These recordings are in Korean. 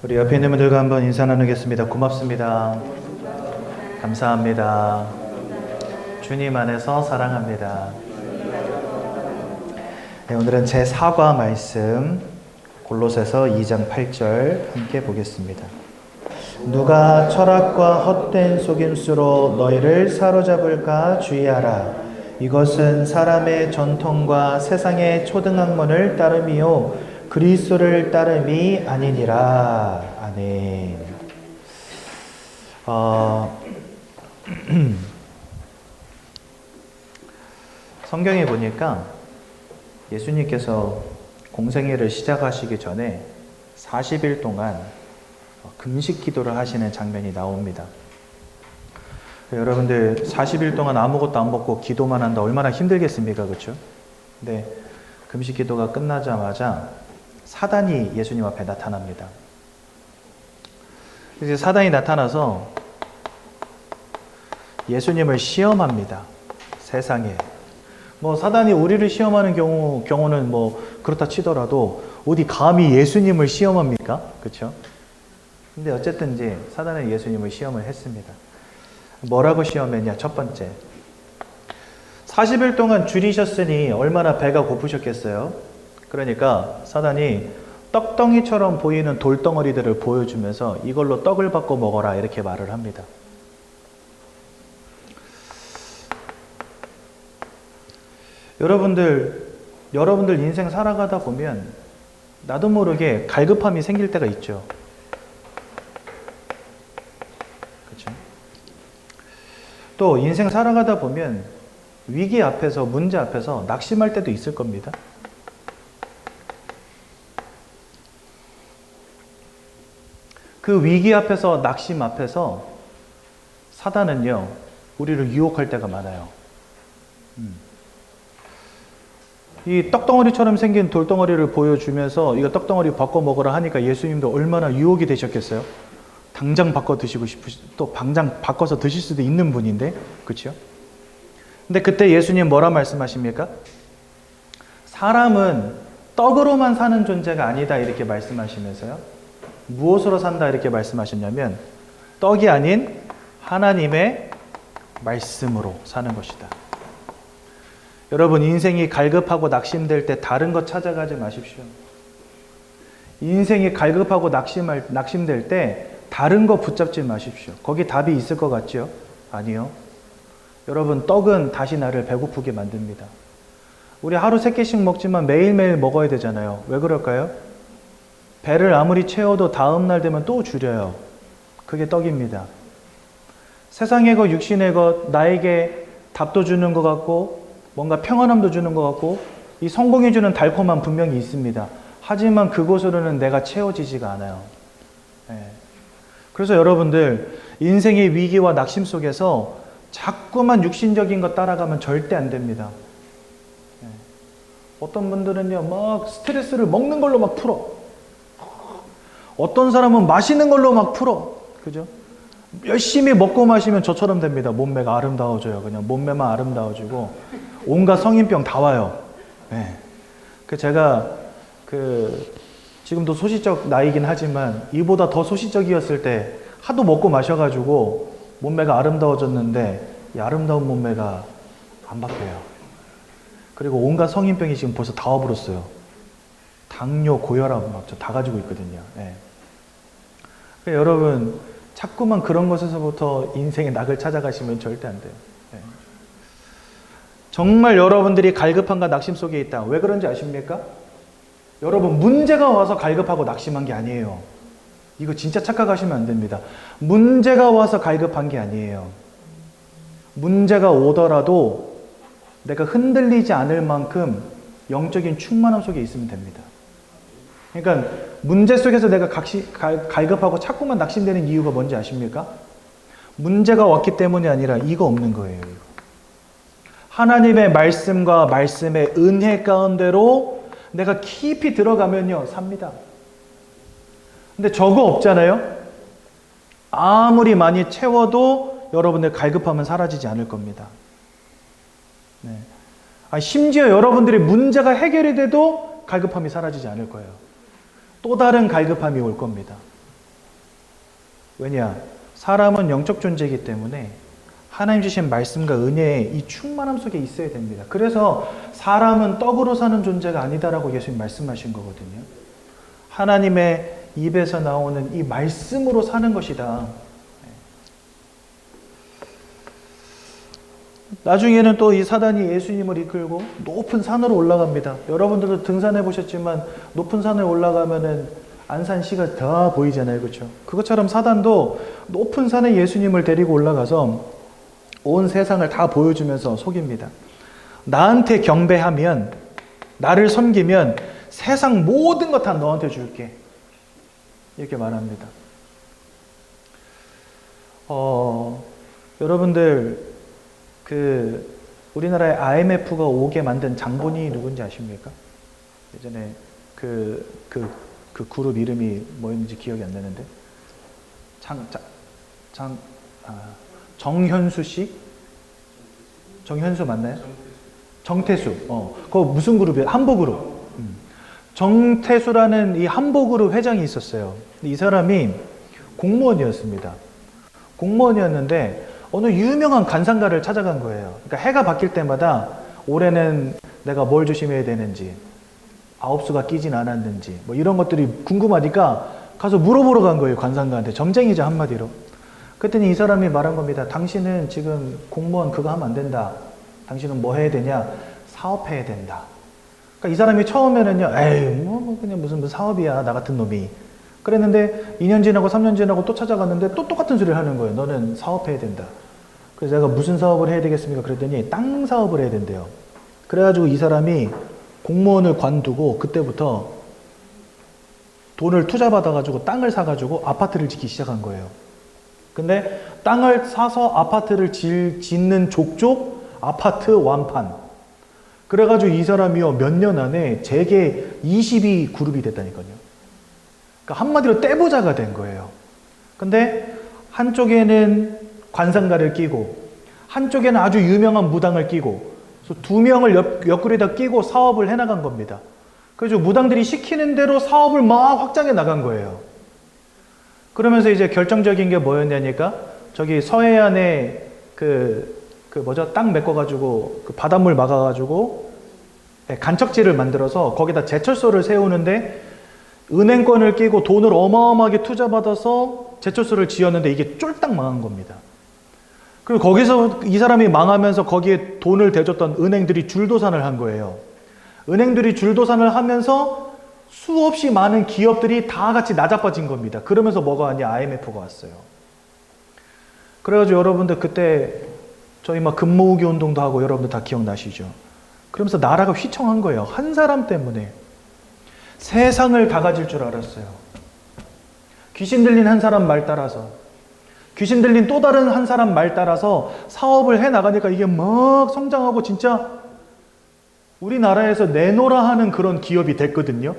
우리 옆에 있는 분들과 한번 인사 나누겠습니다. 고맙습니다. 감사합니다. 주님 안에서 사랑합니다. 네, 오늘은 제 4과 말씀 골로새서 2장 8절 함께 보겠습니다. 누가 철학과 헛된 속임수로 너희를 사로잡을까 주의하라. 이것은 사람의 전통과 세상의 초등학문을 따름이요 그리스도를 따름이 아니니라. 아멘. 성경에 보니까 예수님께서 공생애를 시작하시기 전에 40일 동안 금식 기도를 하시는 장면이 나옵니다. 여러분들 40일 동안 아무것도 안 먹고 기도만 한다 얼마나 힘들겠습니까? 그렇죠? 근데 금식 기도가 끝나자마자 사단이 예수님 앞에 나타납니다. 이제 사단이 나타나서 예수님을 시험합니다. 세상에. 사단이 우리를 시험하는 경우는 그렇다 치더라도 어디 감히 예수님을 시험합니까? 그렇죠? 근데 어쨌든 이제 사단은 예수님을 시험을 했습니다. 뭐라고 시험했냐? 첫 번째. 40일 동안 줄이셨으니 얼마나 배가 고프셨겠어요? 그러니까 사단이 떡덩이처럼 보이는 돌덩어리들을 보여주면서 이걸로 떡을 바꿔 먹어라 이렇게 말을 합니다. 여러분들 인생 살아가다 보면 나도 모르게 갈급함이 생길 때가 있죠. 그렇죠? 또 인생 살아가다 보면 위기 앞에서 문제 앞에서 낙심할 때도 있을 겁니다. 그 위기 앞에서 낙심 앞에서 사단은요 우리를 유혹할 때가 많아요. 이 떡덩어리처럼 생긴 돌덩어리를 보여주면서 이거 떡덩어리 바꿔 먹으라 하니까 예수님도 얼마나 유혹이 되셨겠어요? 당장 바꿔 드시고 또 당장 바꿔서 드실 수도 있는 분인데, 그렇죠? 근데 그때 예수님 뭐라 말씀하십니까? 사람은 떡으로만 사는 존재가 아니다 이렇게 말씀하시면서요. 무엇으로 산다 이렇게 말씀하셨냐면 떡이 아닌 하나님의 말씀으로 사는 것이다. 여러분 인생이 갈급하고 낙심될 때 다른 것 찾아가지 마십시오. 인생이 갈급하고 낙심될 때 다른 거 붙잡지 마십시오. 거기 답이 있을 것 같죠? 아니요. 여러분 떡은 다시 나를 배고프게 만듭니다. 우리 하루 3끼씩 먹지만 매일매일 먹어야 되잖아요. 왜 그럴까요? 배를 아무리 채워도 다음날 되면 또 줄여요. 그게 떡입니다. 세상의 것, 육신의 것, 나에게 답도 주는 것 같고 뭔가 평안함도 주는 것 같고 이 성공이 주는 달콤함 분명히 있습니다. 하지만 그곳으로는 내가 채워지지가 않아요. 그래서 여러분들 인생의 위기와 낙심 속에서 자꾸만 육신적인 것 따라가면 절대 안 됩니다. 어떤 분들은요 막 스트레스를 먹는 걸로 막 풀어. 어떤 사람은 마시는 걸로 막 풀어. 그죠? 열심히 먹고 마시면 저처럼 됩니다. 몸매가 아름다워져요. 그냥 몸매만 아름다워지고 온갖 성인병 다 와요. 제가 지금도 소시적 나이긴 하지만 이보다 더 소시적이었을 때 하도 먹고 마셔가지고 몸매가 아름다워졌는데 이 아름다운 몸매가 안 바뀌어요. 그리고 온갖 성인병이 지금 벌써 다 와버렸어요. 당뇨, 고혈압 막 저 다 가지고 있거든요. 그러니까 여러분 자꾸만 그런 것에서부터 인생의 낙을 찾아가시면 절대 안 돼요. 정말 여러분들이 갈급함과 낙심 속에 있다. 왜 그런지 아십니까? 여러분 문제가 와서 갈급하고 낙심한 게 아니에요. 이거 진짜 착각하시면 안 됩니다. 문제가 와서 갈급한 게 아니에요. 문제가 오더라도 내가 흔들리지 않을 만큼 영적인 충만함 속에 있으면 됩니다. 그러니까 문제 속에서 내가 갈급하고 자꾸만 낙심되는 이유가 뭔지 아십니까? 문제가 왔기 때문이 아니라 이거 없는 거예요. 이거. 하나님의 말씀과 말씀의 은혜 가운데로 내가 깊이 들어가면요 삽니다. 근데 저거 없잖아요? 아무리 많이 채워도 여러분의 갈급함은 사라지지 않을 겁니다. 심지어 여러분들의 문제가 해결이 돼도 갈급함이 사라지지 않을 거예요. 또 다른 갈급함이 올 겁니다. 왜냐? 사람은 영적 존재이기 때문에 하나님 주신 말씀과 은혜의 이 충만함 속에 있어야 됩니다. 그래서 사람은 떡으로 사는 존재가 아니다라고 예수님 말씀하신 거거든요. 하나님의 입에서 나오는 이 말씀으로 사는 것이다. 나중에는 또 이 사단이 예수님을 이끌고 높은 산으로 올라갑니다. 여러분들도 등산해 보셨지만 높은 산에 올라가면은 안산시가 다 보이잖아요. 그렇죠? 그것처럼 사단도 높은 산에 예수님을 데리고 올라가서 온 세상을 다 보여주면서 속입니다. 나한테 경배하면, 나를 섬기면 세상 모든 것 다 너한테 줄게. 이렇게 말합니다. 여러분들 우리나라의 IMF가 오게 만든 장본인이 누군지 아십니까? 예전에 그 그룹 이름이 뭐였는지 기억이 안 나는데 정현수 씨? 정현수 맞나요? 정태수. 그거 무슨 그룹이에요? 한보그룹. 정태수라는 이 한보그룹 회장이 있었어요. 이 사람이 공무원이었습니다. 공무원이었는데 어느 유명한 관상가를 찾아간 거예요. 그러니까 해가 바뀔 때마다 올해는 내가 뭘 조심해야 되는지, 아홉수가 끼진 않았는지, 뭐 이런 것들이 궁금하니까 가서 물어보러 간 거예요. 관상가한테. 점쟁이죠, 한마디로. 그랬더니 이 사람이 말한 겁니다. 당신은 지금 공무원 그거 하면 안 된다. 당신은 뭐 해야 되냐? 사업해야 된다. 그러니까 이 사람이 처음에는요, 에이, 뭐 그냥 무슨 사업이야, 나 같은 놈이. 그랬는데 2년 지나고 3년 지나고 또 찾아갔는데 또 똑같은 소리를 하는 거예요. 너는 사업해야 된다. 그래서 내가 무슨 사업을 해야 되겠습니까? 그랬더니 땅 사업을 해야 된대요. 그래가지고 이 사람이 공무원을 관두고 그때부터 돈을 투자받아가지고 땅을 사가지고 아파트를 짓기 시작한 거예요. 근데 땅을 사서 아파트를 짓는 족족 아파트 완판. 그래가지고 이 사람이요, 몇 년 안에 재계 20위 그룹이 됐다니까요. 그러니까 한마디로 떼부자가 된 거예요. 근데 한쪽에는 관상가를 끼고 한쪽에는 아주 유명한 무당을 끼고 그래서 두 명을 옆구리에다 끼고 사업을 해나간 겁니다. 그래서 무당들이 시키는 대로 사업을 막 확장해 나간 거예요. 그러면서 이제 결정적인 게 뭐였냐니까 저기 서해안에 땅 메꿔가지고 그 바닷물 막아가지고 간척지를 만들어서 거기다 제철소를 세우는데 은행권을 끼고 돈을 어마어마하게 투자받아서 제철소를 지었는데 이게 쫄딱 망한 겁니다. 그리고 거기서 이 사람이 망하면서 거기에 돈을 대줬던 은행들이 줄도산을 한 거예요. 은행들이 줄도산을 하면서 수없이 많은 기업들이 다 같이 나자빠진 겁니다. 그러면서 뭐가 왔냐? IMF가 왔어요. 그래가지고 여러분들 그때 저희 막 금모으기 운동도 하고 여러분들 다 기억나시죠? 그러면서 나라가 휘청한 거예요. 한 사람 때문에. 세상을 다 가질 줄 알았어요. 귀신 들린 한 사람 말 따라서, 귀신 들린 또 다른 한 사람 말 따라서 사업을 해 나가니까 이게 막 성장하고 진짜 우리나라에서 내놓으라 하는 그런 기업이 됐거든요.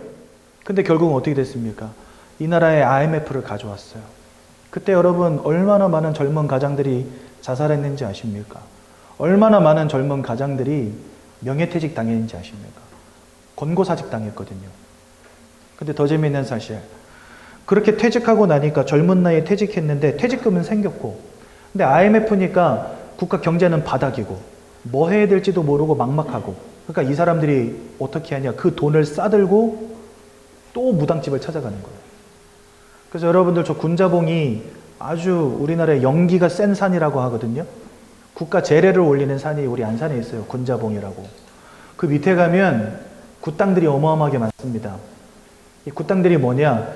근데 결국은 어떻게 됐습니까? 이 나라에 IMF를 가져왔어요. 그때 여러분 얼마나 많은 젊은 가장들이 자살했는지 아십니까? 얼마나 많은 젊은 가장들이 명예퇴직 당했는지 아십니까? 권고사직 당했거든요. 근데 더 재미있는 사실, 그렇게 퇴직하고 나니까 젊은 나이에 퇴직했는데 퇴직금은 생겼고, 근데 IMF니까 국가 경제는 바닥이고 뭐 해야 될지도 모르고 막막하고, 그러니까 이 사람들이 어떻게 하냐? 그 돈을 싸들고 또 무당집을 찾아가는 거예요. 그래서 여러분들 저 군자봉이 아주 우리나라의 연기가 센 산이라고 하거든요. 국가 재래를 올리는 산이 우리 안산에 있어요. 군자봉이라고. 그 밑에 가면 굿당들이 어마어마하게 많습니다. 이 굿당들이 뭐냐?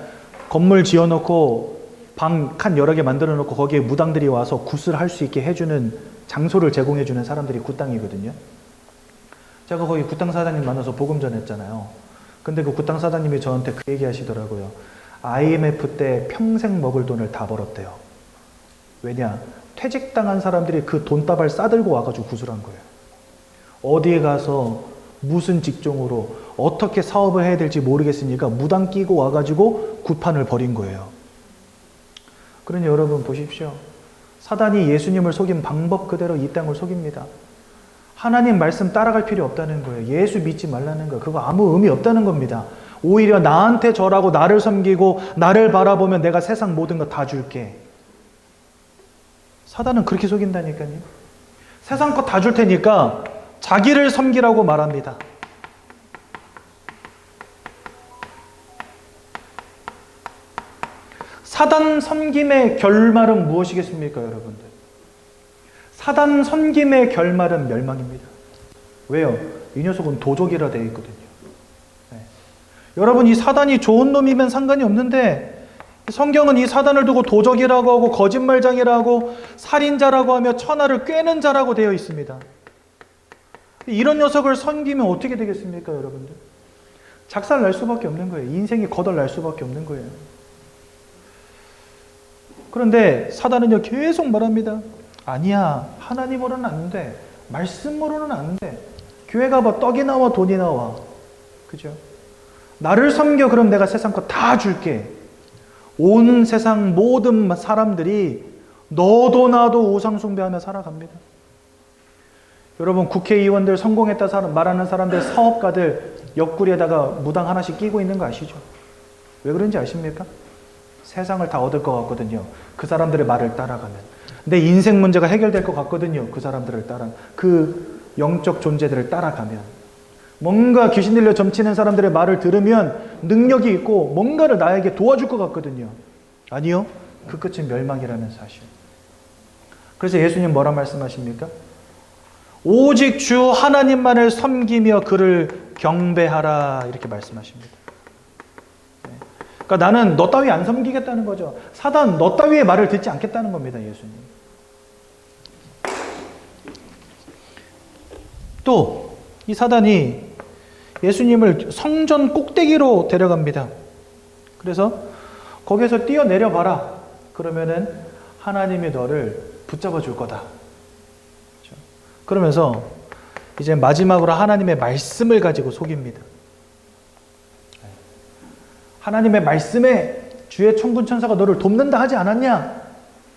건물 지어놓고 방 칸 여러 개 만들어 놓고 거기에 무당들이 와서 굿을 할 수 있게 해주는 장소를 제공해주는 사람들이 굿당이거든요. 제가 거기 굿당 사장님 만나서 복음 전했잖아요. 근데 그 굿당 사장님이 저한테 그 얘기 하시더라고요. IMF 때 평생 먹을 돈을 다 벌었대요. 왜냐? 퇴직당한 사람들이 그 돈다발 싸들고 와가지고 구슬한 거예요. 어디에 가서 무슨 직종으로 어떻게 사업을 해야 될지 모르겠으니까 무당 끼고 와가지고 굿판을 벌인 거예요. 그러니 여러분 보십시오. 사단이 예수님을 속인 방법 그대로 이 땅을 속입니다. 하나님 말씀 따라갈 필요 없다는 거예요. 예수 믿지 말라는 거예요. 그거 아무 의미 없다는 겁니다. 오히려 나한테 절하고 나를 섬기고 나를 바라보면 내가 세상 모든 거 다 줄게. 사단은 그렇게 속인다니까요. 세상 거 다 줄 테니까 자기를 섬기라고 말합니다. 사단 섬김의 결말은 무엇이겠습니까, 여러분들? 사단 섬김의 결말은 멸망입니다. 왜요? 이 녀석은 도적이라 되어 있거든요. 네. 여러분, 이 사단이 좋은 놈이면 상관이 없는데 성경은 이 사단을 두고 도적이라고 하고 거짓말장이라고 살인자라고 하며 천하를 꿰는 자라고 되어 있습니다. 이런 녀석을 섬기면 어떻게 되겠습니까, 여러분들? 작살 날 수밖에 없는 거예요. 인생이 거덜 날 수밖에 없는 거예요. 그런데 사단은요 계속 말합니다. 아니야, 하나님으로는 안 돼. 말씀으로는 안 돼. 교회 가봐, 떡이 나와 돈이 나와. 그죠? 나를 섬겨, 그럼 내가 세상 거 다 줄게. 온 세상 모든 사람들이 너도 나도 우상 숭배하며 살아갑니다. 여러분, 국회의원들 성공했다 말하는 사람들, 사업가들 옆구리에다가 무당 하나씩 끼고 있는 거 아시죠? 왜 그런지 아십니까? 세상을 다 얻을 것 같거든요. 그 사람들의 말을 따라가면. 내 인생 문제가 해결될 것 같거든요. 그 사람들을 그 영적 존재들을 따라가면. 뭔가 귀신 들려 점치는 사람들의 말을 들으면 능력이 있고 뭔가를 나에게 도와줄 것 같거든요. 아니요. 그 끝은 멸망이라는 사실. 그래서 예수님 뭐라 말씀하십니까? 오직 주 하나님만을 섬기며 그를 경배하라, 이렇게 말씀하십니다. 그러니까 나는 너 따위 안 섬기겠다는 거죠. 사단, 너 따위의 말을 듣지 않겠다는 겁니다, 예수님. 또 이 사단이 예수님을 성전 꼭대기로 데려갑니다. 그래서 거기에서 뛰어내려 봐라. 그러면은 하나님이 너를 붙잡아 줄 거다. 그렇죠? 그러면서 이제 마지막으로 하나님의 말씀을 가지고 속입니다. 하나님의 말씀에 주의 천군 천사가 너를 돕는다 하지 않았냐?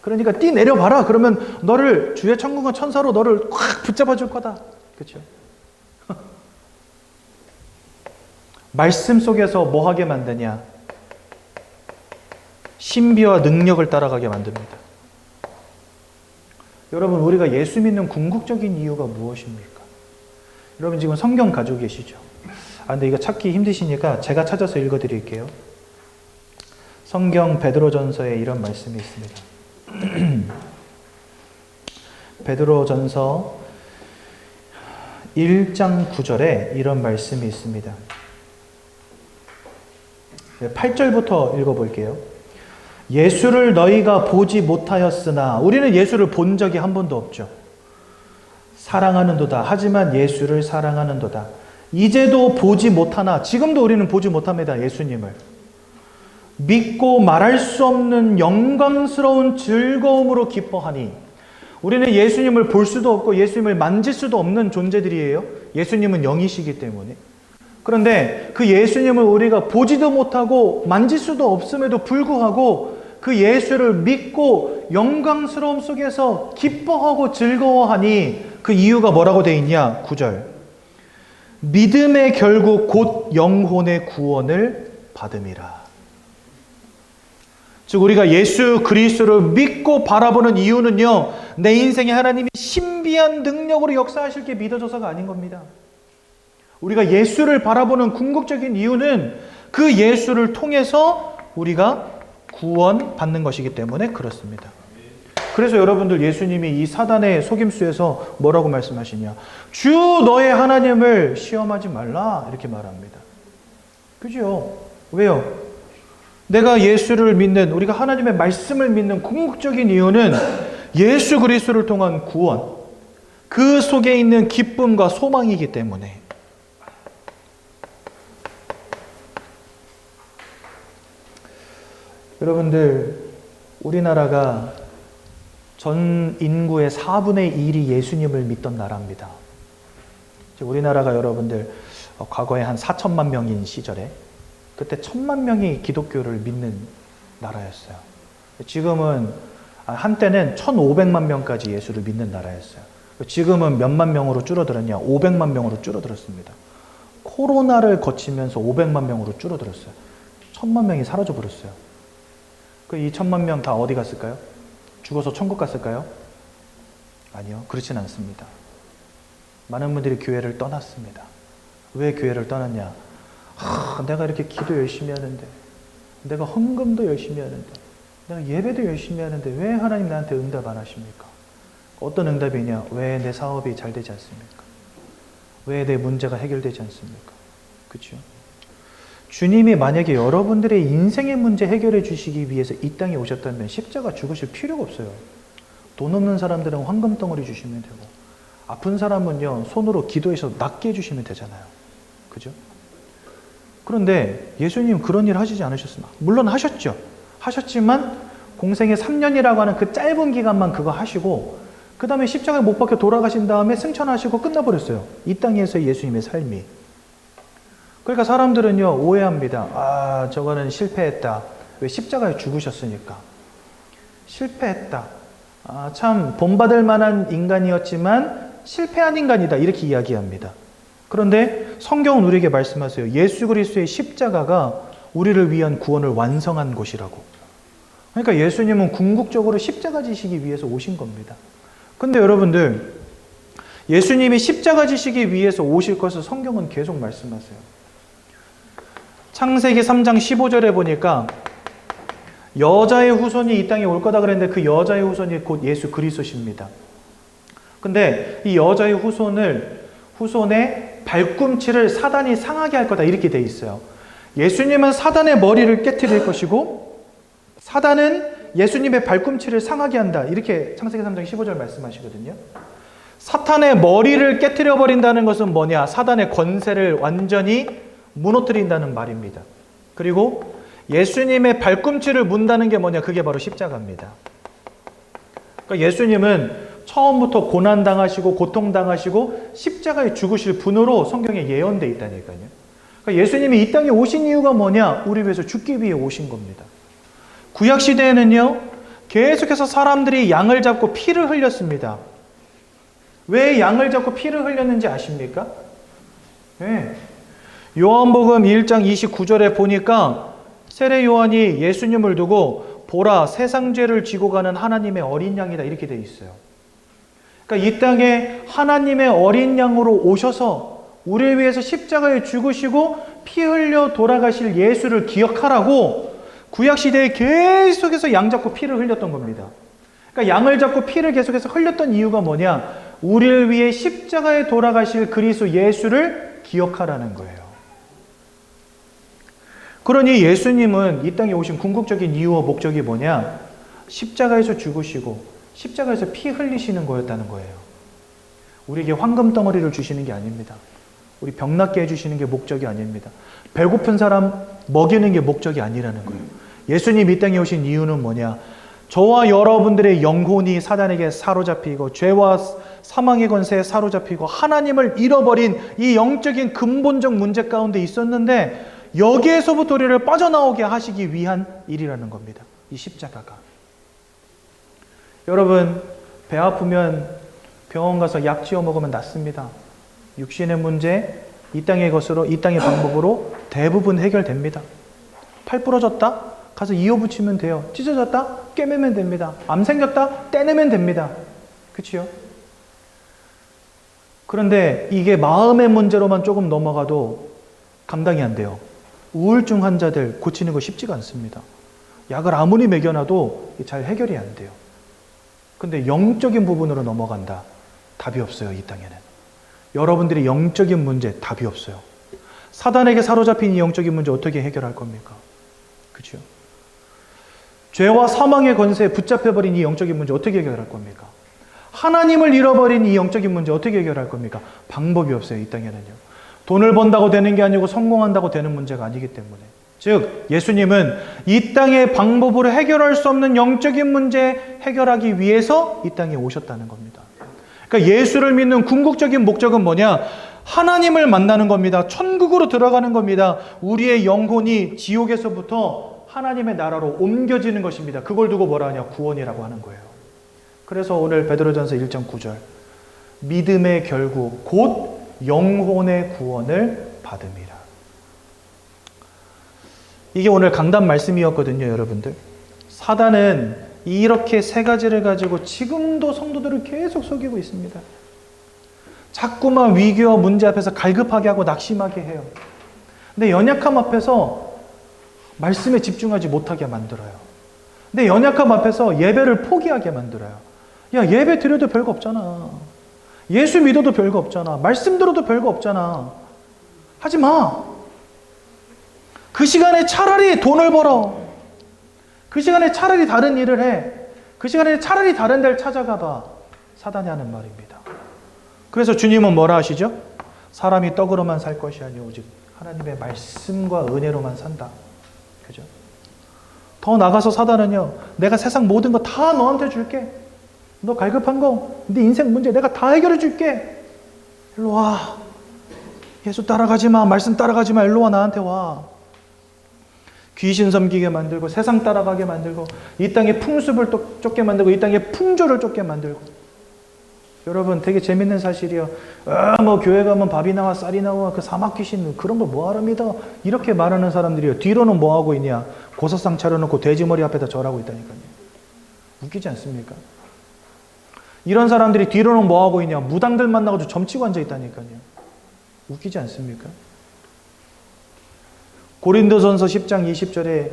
그러니까 뛰내려 봐라. 그러면 너를 주의 천군과 천사로 너를 확 붙잡아 줄 거다. 그렇죠? 말씀 속에서 뭐 하게 만드냐? 신비와 능력을 따라가게 만듭니다. 여러분, 우리가 예수 믿는 궁극적인 이유가 무엇입니까? 여러분 지금 성경 가지고 계시죠? 근데 이거 찾기 힘드시니까 제가 찾아서 읽어드릴게요. 성경 베드로전서에 이런 말씀이 있습니다. 베드로전서 1장 9절에 이런 말씀이 있습니다. 8절부터 읽어볼게요. 예수를 너희가 보지 못하였으나, 우리는 예수를 본 적이 한 번도 없죠. 사랑하는도다. 하지만 예수를 사랑하는도다. 이제도 보지 못하나, 지금도 우리는 보지 못합니다. 예수님을. 믿고 말할 수 없는 영광스러운 즐거움으로 기뻐하니, 우리는 예수님을 볼 수도 없고 예수님을 만질 수도 없는 존재들이에요. 예수님은 영이시기 때문에. 그런데 그 예수님을 우리가 보지도 못하고 만질 수도 없음에도 불구하고 그 예수를 믿고 영광스러움 속에서 기뻐하고 즐거워하니, 그 이유가 뭐라고 되어 있냐? 9절. 믿음의 결국 곧 영혼의 구원을 받음이라. 즉 우리가 예수 그리스도를 믿고 바라보는 이유는요, 내 인생에 하나님이 신비한 능력으로 역사하실 게 믿어져서가 아닌 겁니다. 우리가 예수를 바라보는 궁극적인 이유는 그 예수를 통해서 우리가 구원받는 것이기 때문에 그렇습니다. 그래서 여러분들, 예수님이 이 사단의 속임수에서 뭐라고 말씀하시냐? 주 너의 하나님을 시험하지 말라, 이렇게 말합니다. 그죠? 왜요? 내가 예수를 믿는, 우리가 하나님의 말씀을 믿는 궁극적인 이유는 예수 그리스도를 통한 구원, 그 속에 있는 기쁨과 소망이기 때문에. 여러분들, 우리나라가 전 인구의 4분의 1이 예수님을 믿던 나라입니다. 우리나라가 여러분들 과거에 한 4천만 명인 시절에 그때 1,000만 명이 기독교를 믿는 나라였어요. 지금은, 한때는 1,500만 명까지 예수를 믿는 나라였어요. 지금은 몇만 명으로 줄어들었냐? 500만 명으로 줄어들었습니다. 코로나를 거치면서 500만 명으로 줄어들었어요. 1,000만 명이 사라져 버렸어요. 그 2,000만 명 다 어디 갔을까요? 죽어서 천국 갔을까요? 아니요, 그렇진 않습니다. 많은 분들이 교회를 떠났습니다. 왜 교회를 떠났냐? 내가 이렇게 기도 열심히 하는데, 내가 헌금도 열심히 하는데, 내가 예배도 열심히 하는데 왜 하나님 나한테 응답 안 하십니까? 어떤 응답이냐? 왜 내 사업이 잘 되지 않습니까? 왜 내 문제가 해결되지 않습니까? 그렇죠? 주님이 만약에 여러분들의 인생의 문제 해결해 주시기 위해서 이 땅에 오셨다면 십자가 죽으실 필요가 없어요. 돈 없는 사람들은 황금덩어리 주시면 되고, 아픈 사람은요 손으로 기도해서 낫게 해주시면 되잖아요. 그죠? 그런데 예수님 그런 일 하시지 않으셨습니까? 물론 하셨죠. 하셨지만 공생의 3년이라고 하는 그 짧은 기간만 그거 하시고, 그 다음에 십자가에 못 박혀 돌아가신 다음에 승천하시고 끝나버렸어요. 이 땅에서의 예수님의 삶이. 그러니까 사람들은요 오해합니다. 저거는 실패했다. 왜? 십자가에 죽으셨으니까. 실패했다. 참 본받을 만한 인간이었지만 실패한 인간이다. 이렇게 이야기합니다. 그런데 성경은 우리에게 말씀하세요. 예수 그리스도의 십자가가 우리를 위한 구원을 완성한 것이라고. 그러니까 예수님은 궁극적으로 십자가 지시기 위해서 오신 겁니다. 근데 여러분들, 예수님이 십자가 지시기 위해서 오실 것을 성경은 계속 말씀하세요. 창세기 3장 15절에 보니까 여자의 후손이 이 땅에 올 거다 그랬는데 그 여자의 후손이 곧 예수 그리스도십니다. 근데 이 여자의 후손의 발꿈치를 사단이 상하게 할 거다 이렇게 돼 있어요. 예수님은 사단의 머리를 깨트릴 것이고 사단은 예수님의 발꿈치를 상하게 한다. 이렇게 창세기 3장 15절 말씀하시거든요. 사탄의 머리를 깨트려 버린다는 것은 뭐냐? 사단의 권세를 완전히 무너뜨린다는 말입니다. 그리고 예수님의 발꿈치를 문다는 게 뭐냐? 그게 바로 십자가입니다. 그러니까 예수님은 처음부터 고난당하시고 고통당하시고 십자가에 죽으실 분으로 성경에 예언되어 있다니까요. 그러니까 예수님이 이 땅에 오신 이유가 뭐냐? 우리 위해서 죽기 위해 오신 겁니다. 구약시대에는요 계속해서 사람들이 양을 잡고 피를 흘렸습니다. 왜 양을 잡고 피를 흘렸는지 아십니까? 네. 요한복음 1장 29절에 보니까 세례 요한이 예수님을 두고 보라 세상 죄를 지고 가는 하나님의 어린 양이다 이렇게 돼 있어요. 그러니까 이 땅에 하나님의 어린 양으로 오셔서 우리를 위해서 십자가에 죽으시고 피 흘려 돌아가실 예수를 기억하라고 구약시대에 계속해서 양 잡고 피를 흘렸던 겁니다. 그러니까 양을 잡고 피를 계속해서 흘렸던 이유가 뭐냐? 우리를 위해 십자가에 돌아가실 그리스도 예수를 기억하라는 거예요. 그러니 예수님은 이 땅에 오신 궁극적인 이유와 목적이 뭐냐? 십자가에서 죽으시고 십자가에서 피 흘리시는 거였다는 거예요. 우리에게 황금 덩어리를 주시는 게 아닙니다. 우리 병낫게 해주시는 게 목적이 아닙니다. 배고픈 사람 먹이는 게 목적이 아니라는 거예요. 예수님 이 땅에 오신 이유는 뭐냐? 저와 여러분들의 영혼이 사단에게 사로잡히고 죄와 사망의 권세에 사로잡히고 하나님을 잃어버린 이 영적인 근본적 문제 가운데 있었는데 여기에서부터 우리를 빠져나오게 하시기 위한 일이라는 겁니다. 이 십자가가. 여러분, 배 아프면 병원 가서 약 지어 먹으면 낫습니다. 육신의 문제, 이 땅의 것으로, 이 땅의 방법으로 대부분 해결됩니다. 팔 부러졌다? 가서 이어 붙이면 돼요. 찢어졌다? 꿰매면 됩니다. 암 생겼다? 떼내면 됩니다. 그치요? 그런데 이게 마음의 문제로만 조금 넘어가도 감당이 안 돼요. 우울증 환자들 고치는 거 쉽지가 않습니다. 약을 아무리 먹여놔도 잘 해결이 안 돼요. 근데 영적인 부분으로 넘어간다. 답이 없어요, 이 땅에는. 여러분들이 영적인 문제 답이 없어요. 사단에게 사로잡힌 이 영적인 문제 어떻게 해결할 겁니까? 그렇죠? 죄와 사망의 권세에 붙잡혀버린 이 영적인 문제 어떻게 해결할 겁니까? 하나님을 잃어버린 이 영적인 문제 어떻게 해결할 겁니까? 방법이 없어요, 이 땅에는요. 돈을 번다고 되는 게 아니고 성공한다고 되는 문제가 아니기 때문에. 즉 예수님은 이 땅의 방법으로 해결할 수 없는 영적인 문제 해결하기 위해서 이 땅에 오셨다는 겁니다. 그러니까 예수를 믿는 궁극적인 목적은 뭐냐? 하나님을 만나는 겁니다. 천국으로 들어가는 겁니다. 우리의 영혼이 지옥에서부터 하나님의 나라로 옮겨지는 것입니다. 그걸 두고 뭐라 하냐? 구원이라고 하는 거예요. 그래서 오늘 베드로전서 1장 9절 믿음의 결국 곧 영혼의 구원을 받음이라. 이게 오늘 강단 말씀이었거든요, 여러분들. 사단은 이렇게 세 가지를 가지고 지금도 성도들을 계속 속이고 있습니다. 자꾸만 위기와 문제 앞에서 갈급하게 하고 낙심하게 해요. 근데 연약함 앞에서 말씀에 집중하지 못하게 만들어요. 근데 연약함 앞에서 예배를 포기하게 만들어요. 야, 예배 드려도 별거 없잖아. 예수 믿어도 별거 없잖아. 말씀 들어도 별거 없잖아. 하지 마. 그 시간에 차라리 돈을 벌어. 그 시간에 차라리 다른 일을 해. 그 시간에 차라리 다른 데를 찾아가 봐. 사단이 하는 말입니다. 그래서 주님은 뭐라 하시죠? 사람이 떡으로만 살 것이 아니오 오직 하나님의 말씀과 은혜로만 산다. 그죠? 더 나가서 사단은요, 내가 세상 모든 거 다 너한테 줄게. 너 갈급한 거, 네 인생 문제 내가 다 해결해 줄게. 일로 와. 예수 따라가지 마. 말씀 따라가지 마. 일로 와. 나한테 와. 귀신 섬기게 만들고 세상 따라가게 만들고 이 땅의 풍습을 쫓게 만들고 이 땅의 풍조를 쫓게 만들고. 여러분 되게 재밌는 사실이요. 뭐 교회 가면 밥이 나와 쌀이 나와 그 사막 귀신 그런 걸 뭐하러 믿어. 이렇게 말하는 사람들이요. 뒤로는 뭐 하고 있냐. 고사상 차려놓고 돼지머리 앞에다 절하고 있다니까요. 웃기지 않습니까? 이런 사람들이 뒤로는 뭐 하고 있냐. 무당들 만나가지고 점치고 앉아 있다니까요. 웃기지 않습니까? 고린도전서 10장 20절에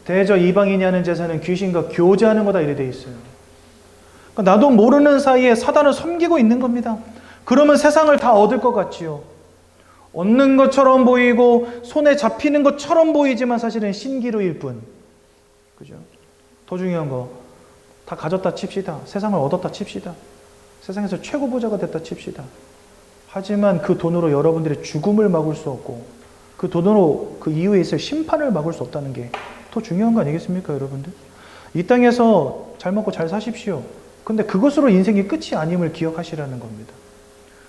대저 이방인이 하는 제사는 귀신과 교제하는 거다 이래 돼 있어요. 그러니까 나도 모르는 사이에 사단을 섬기고 있는 겁니다. 그러면 세상을 다 얻을 것 같지요. 얻는 것처럼 보이고 손에 잡히는 것처럼 보이지만 사실은 신기루일 뿐. 그죠? 더 중요한 거 다 가졌다 칩시다. 세상을 얻었다 칩시다. 세상에서 최고 부자가 됐다 칩시다. 하지만 그 돈으로 여러분들의 죽음을 막을 수 없고 그 돈으로 그 이후에 있을 심판을 막을 수 없다는 게 더 중요한 거 아니겠습니까, 여러분들? 이 땅에서 잘 먹고 잘 사십시오. 근데 그것으로 인생이 끝이 아님을 기억하시라는 겁니다.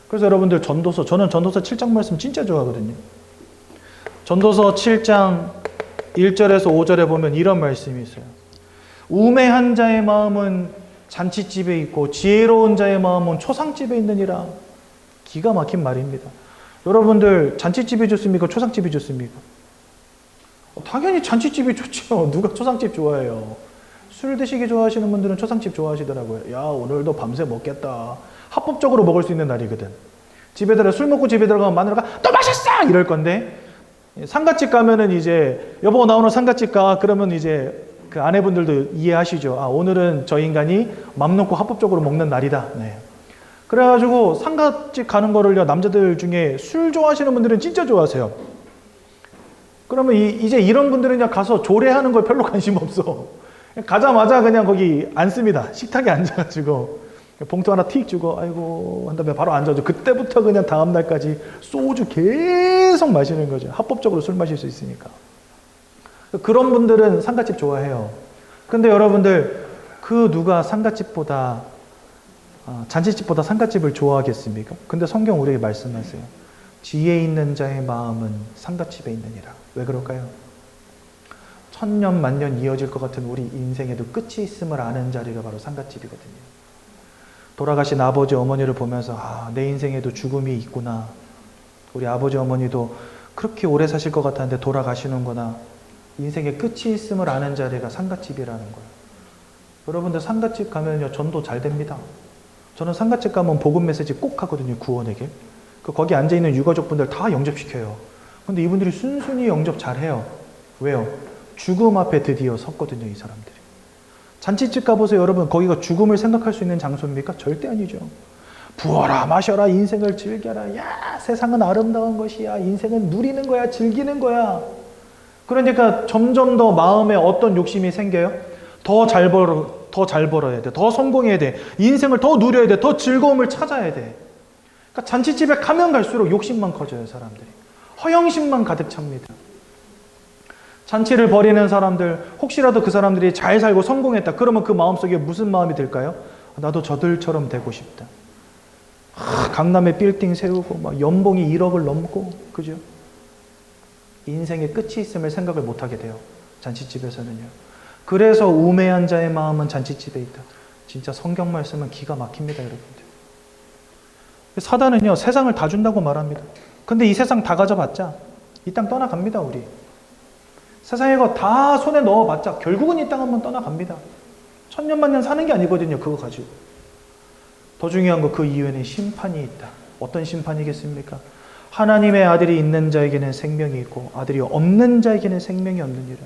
그래서 여러분들 전도서, 저는 전도서 7장 말씀 진짜 좋아하거든요. 전도서 7장 1절에서 5절에 보면 이런 말씀이 있어요. 우매한 자의 마음은 잔치집에 있고 지혜로운 자의 마음은 초상집에 있느니라. 기가 막힌 말입니다. 여러분들 잔치집이 좋습니까? 초상집이 좋습니까? 당연히 잔치집이 좋죠. 누가 초상집 좋아해요? 술 드시기 좋아하시는 분들은 초상집 좋아하시더라고요. 야, 오늘도 밤새 먹겠다. 합법적으로 먹을 수 있는 날이거든. 집에 들어 술 먹고 집에 들어가면 마누라가 또 마셨어! 이럴 건데 상갓집 가면은 이제 여보 나 오늘 상갓집 가. 그러면 이제 그 아내분들도 이해하시죠. 아, 오늘은 저 인간이 맘 놓고 합법적으로 먹는 날이다. 네. 그래가지고 상갓집 가는 거를요, 남자들 중에 술 좋아하시는 분들은 진짜 좋아하세요. 그러면 이제 이런 분들은 그냥 가서 조례하는 걸 별로 관심 없어. 가자마자 그냥 거기 앉습니다. 식탁에 앉아가지고 봉투 하나 틱 주고 아이고 한 다음에 바로 앉아줘. 그때부터 그냥 다음 날까지 소주 계속 마시는 거죠. 합법적으로 술 마실 수 있으니까. 그런 분들은 상갓집 좋아해요. 근데 여러분들 그 누가 상갓집보다 잔치집보다 상갓집을 좋아하겠습니까? 근데 성경 우리에게 말씀하세요. 지혜 있는 자의 마음은 상갓집에 있느니라. 왜 그럴까요? 천년 만년 이어질 것 같은 우리 인생에도 끝이 있음을 아는 자리가 바로 상갓집이거든요. 돌아가신 아버지 어머니를 보면서 내 인생에도 죽음이 있구나. 우리 아버지 어머니도 그렇게 오래 사실 것 같았는데 돌아가시는구나. 인생의 끝이 있음을 아는 자리가 상갓집이라는 거예요. 여러분들 상갓집 가면요 전도 잘 됩니다. 저는 상갓집 가면 복음 메시지 꼭 하거든요. 구원에게. 거기 앉아있는 유가족분들 다 영접시켜요. 근데 이분들이 순순히 영접 잘해요. 왜요? 죽음 앞에 드디어 섰거든요. 이 사람들이. 잔치집 가보세요. 여러분 거기가 죽음을 생각할 수 있는 장소입니까? 절대 아니죠. 부어라 마셔라 인생을 즐겨라. 야 세상은 아름다운 것이야. 인생은 누리는 거야. 즐기는 거야. 그러니까 점점 더 마음에 어떤 욕심이 생겨요? 더 잘 벌어야 돼. 더 성공해야 돼. 인생을 더 누려야 돼. 더 즐거움을 찾아야 돼. 그러니까 잔치집에 가면 갈수록 욕심만 커져요. 사람들이. 허영심만 가득 찹니다. 잔치를 벌이는 사람들, 혹시라도 그 사람들이 잘 살고 성공했다. 그러면 그 마음속에 무슨 마음이 들까요? 나도 저들처럼 되고 싶다. 강남에 빌딩 세우고 막 연봉이 1억을 넘고 그죠? 인생의 끝이 있음을 생각을 못하게 돼요. 잔치집에서는요. 그래서 우매한 자의 마음은 잔치집에 있다. 진짜 성경 말씀은 기가 막힙니다. 여러분들. 사단은요. 세상을 다 준다고 말합니다. 근데 이 세상 다 가져봤자 이 땅 떠나갑니다. 우리. 세상에 거 다 손에 넣어봤자 결국은 이 땅 한번 떠나갑니다. 천년만년 사는 게 아니거든요. 그거 가지고. 더 중요한 거 그 이후에는 심판이 있다. 어떤 심판이겠습니까? 하나님의 아들이 있는 자에게는 생명이 있고 아들이 없는 자에게는 생명이 없느니라.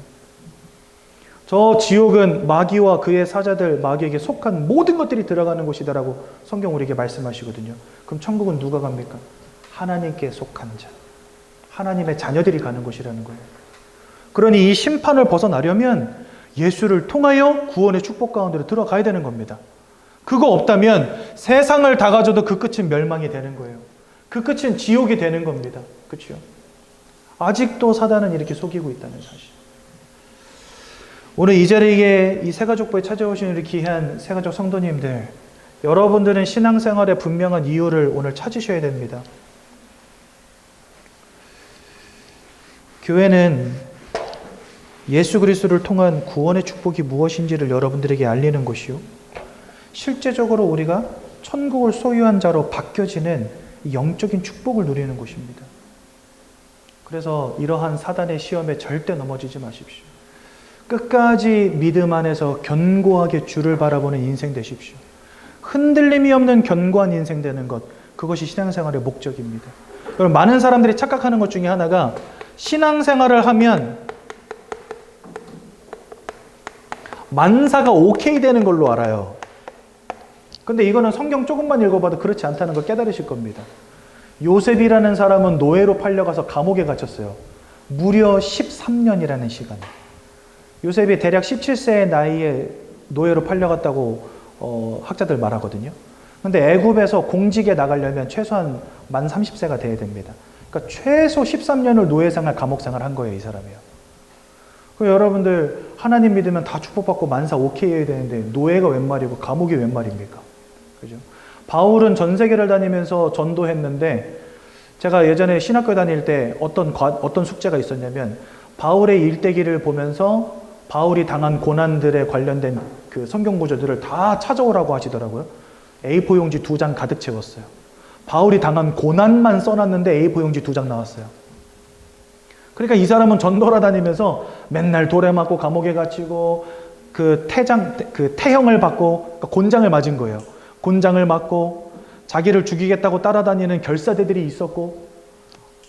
저 지옥은 마귀와 그의 사자들, 마귀에게 속한 모든 것들이 들어가는 곳이다라고 성경 우리에게 말씀하시거든요. 그럼 천국은 누가 갑니까? 하나님께 속한 자, 하나님의 자녀들이 가는 곳이라는 거예요. 그러니 이 심판을 벗어나려면 예수를 통하여 구원의 축복 가운데로 들어가야 되는 겁니다. 그거 없다면 세상을 다 가져도 그 끝은 멸망이 되는 거예요. 그 끝은 지옥이 되는 겁니다. 그렇죠? 아직도 사단은 이렇게 속이고 있다는 사실. 오늘 이 자리에 이 새가족부에 찾아오신 우리 귀한 새가족 성도님들, 여러분들은 신앙생활의 분명한 이유를 오늘 찾으셔야 됩니다. 교회는 예수 그리스도를 통한 구원의 축복이 무엇인지를 여러분들에게 알리는 곳이요, 실제적으로 우리가 천국을 소유한 자로 바뀌어지는 영적인 축복을 누리는 곳입니다. 그래서 이러한 사단의 시험에 절대 넘어지지 마십시오. 끝까지 믿음 안에서 견고하게 주를 바라보는 인생 되십시오. 흔들림이 없는 견고한 인생 되는 것, 그것이 신앙생활의 목적입니다. 여러분, 많은 사람들이 착각하는 것 중에 하나가 신앙생활을 하면 만사가 오케이 되는 걸로 알아요. 근데 이거는 성경 조금만 읽어봐도 그렇지 않다는 걸 깨달으실 겁니다. 요셉이라는 사람은 노예로 팔려가서 감옥에 갇혔어요. 무려 13년이라는 시간. 요셉이 대략 17세의 나이에 노예로 팔려갔다고 학자들 말하거든요. 근데 애굽에서 공직에 나가려면 최소한 만 30세가 돼야 됩니다. 그러니까 최소 13년을 노예생활, 감옥생활 한 거예요, 이 사람이요. 여러분들 하나님 믿으면 다 축복받고 만사 오케이 해야 되는데 노예가 웬 말이고 감옥이 웬 말입니까? 그죠? 바울은 전 세계를 다니면서 전도했는데, 제가 예전에 신학교 다닐 때 어떤 숙제가 있었냐면, 바울의 일대기를 보면서 바울이 당한 고난들에 관련된 그 성경 구절들을 다 찾아오라고 하시더라고요. A4 용지 2장 가득 채웠어요. 바울이 당한 고난만 써놨는데 A4 용지 2장 나왔어요. 그러니까 이 사람은 전도라 다니면서 맨날 돌에 맞고 감옥에 갇히고 그 태형을 받고, 그러니까 곤장을 맞은 거예요. 곤장을 맞고 자기를 죽이겠다고 따라다니는 결사대들이 있었고,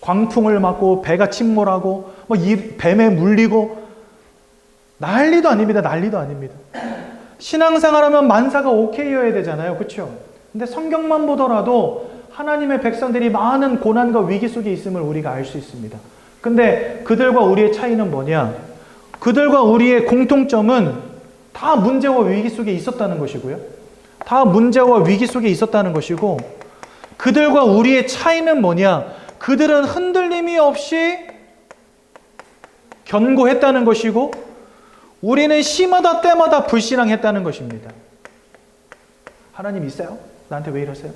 광풍을 맞고 배가 침몰하고 뱀에 물리고, 난리도 아닙니다. 난리도 아닙니다. 신앙생활하면 만사가 오케이여야 되잖아요. 그렇죠? 근데 성경만 보더라도 하나님의 백성들이 많은 고난과 위기 속에 있음을 우리가 알 수 있습니다. 근데 그들과 우리의 차이는 뭐냐? 그들과 우리의 공통점은 다 문제와 위기 속에 있었다는 것이고요. 다 문제와 위기 속에 있었다는 것이고, 그들과 우리의 차이는 뭐냐? 그들은 흔들림이 없이 견고했다는 것이고, 우리는 시마다 때마다 불신앙했다는 것입니다. 하나님 있어요? 나한테 왜 이러세요?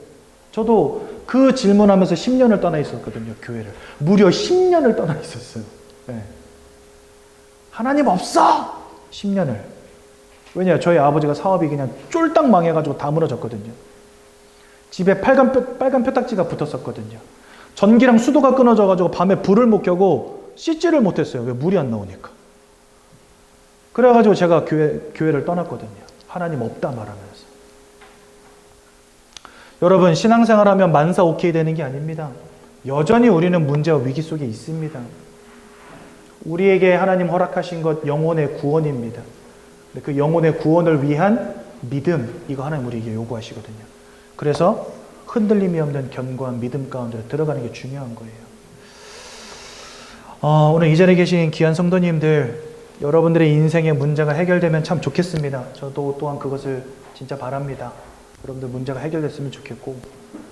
저도 그 질문하면서 10년을 떠나 있었거든요, 교회를. 무려 10년을 떠나 있었어요. 네. 하나님 없어! 10년을. 왜냐, 저희 아버지가 사업이 그냥 쫄딱 망해가지고 다 무너졌거든요. 집에 빨간 표딱지가 붙었었거든요. 전기랑 수도가 끊어져가지고 밤에 불을 못 켜고 씻지를 못했어요. 왜? 물이 안 나오니까. 그래가지고 제가 교회를 떠났거든요. 하나님 없다 말하면서. 여러분, 신앙생활하면 만사 오케이 되는 게 아닙니다. 여전히 우리는 문제와 위기 속에 있습니다. 우리에게 하나님 허락하신 것 영혼의 구원입니다. 그 영혼의 구원을 위한 믿음, 이거 하나님 우리에게 요구하시거든요. 그래서 흔들림이 없는 견고한 믿음 가운데 들어가는 게 중요한 거예요. 오늘 이 자리에 계신 귀한 성도님들, 여러분들의 인생의 문제가 해결되면 참 좋겠습니다. 저도 또한 그것을 진짜 바랍니다. 여러분들 문제가 해결됐으면 좋겠고,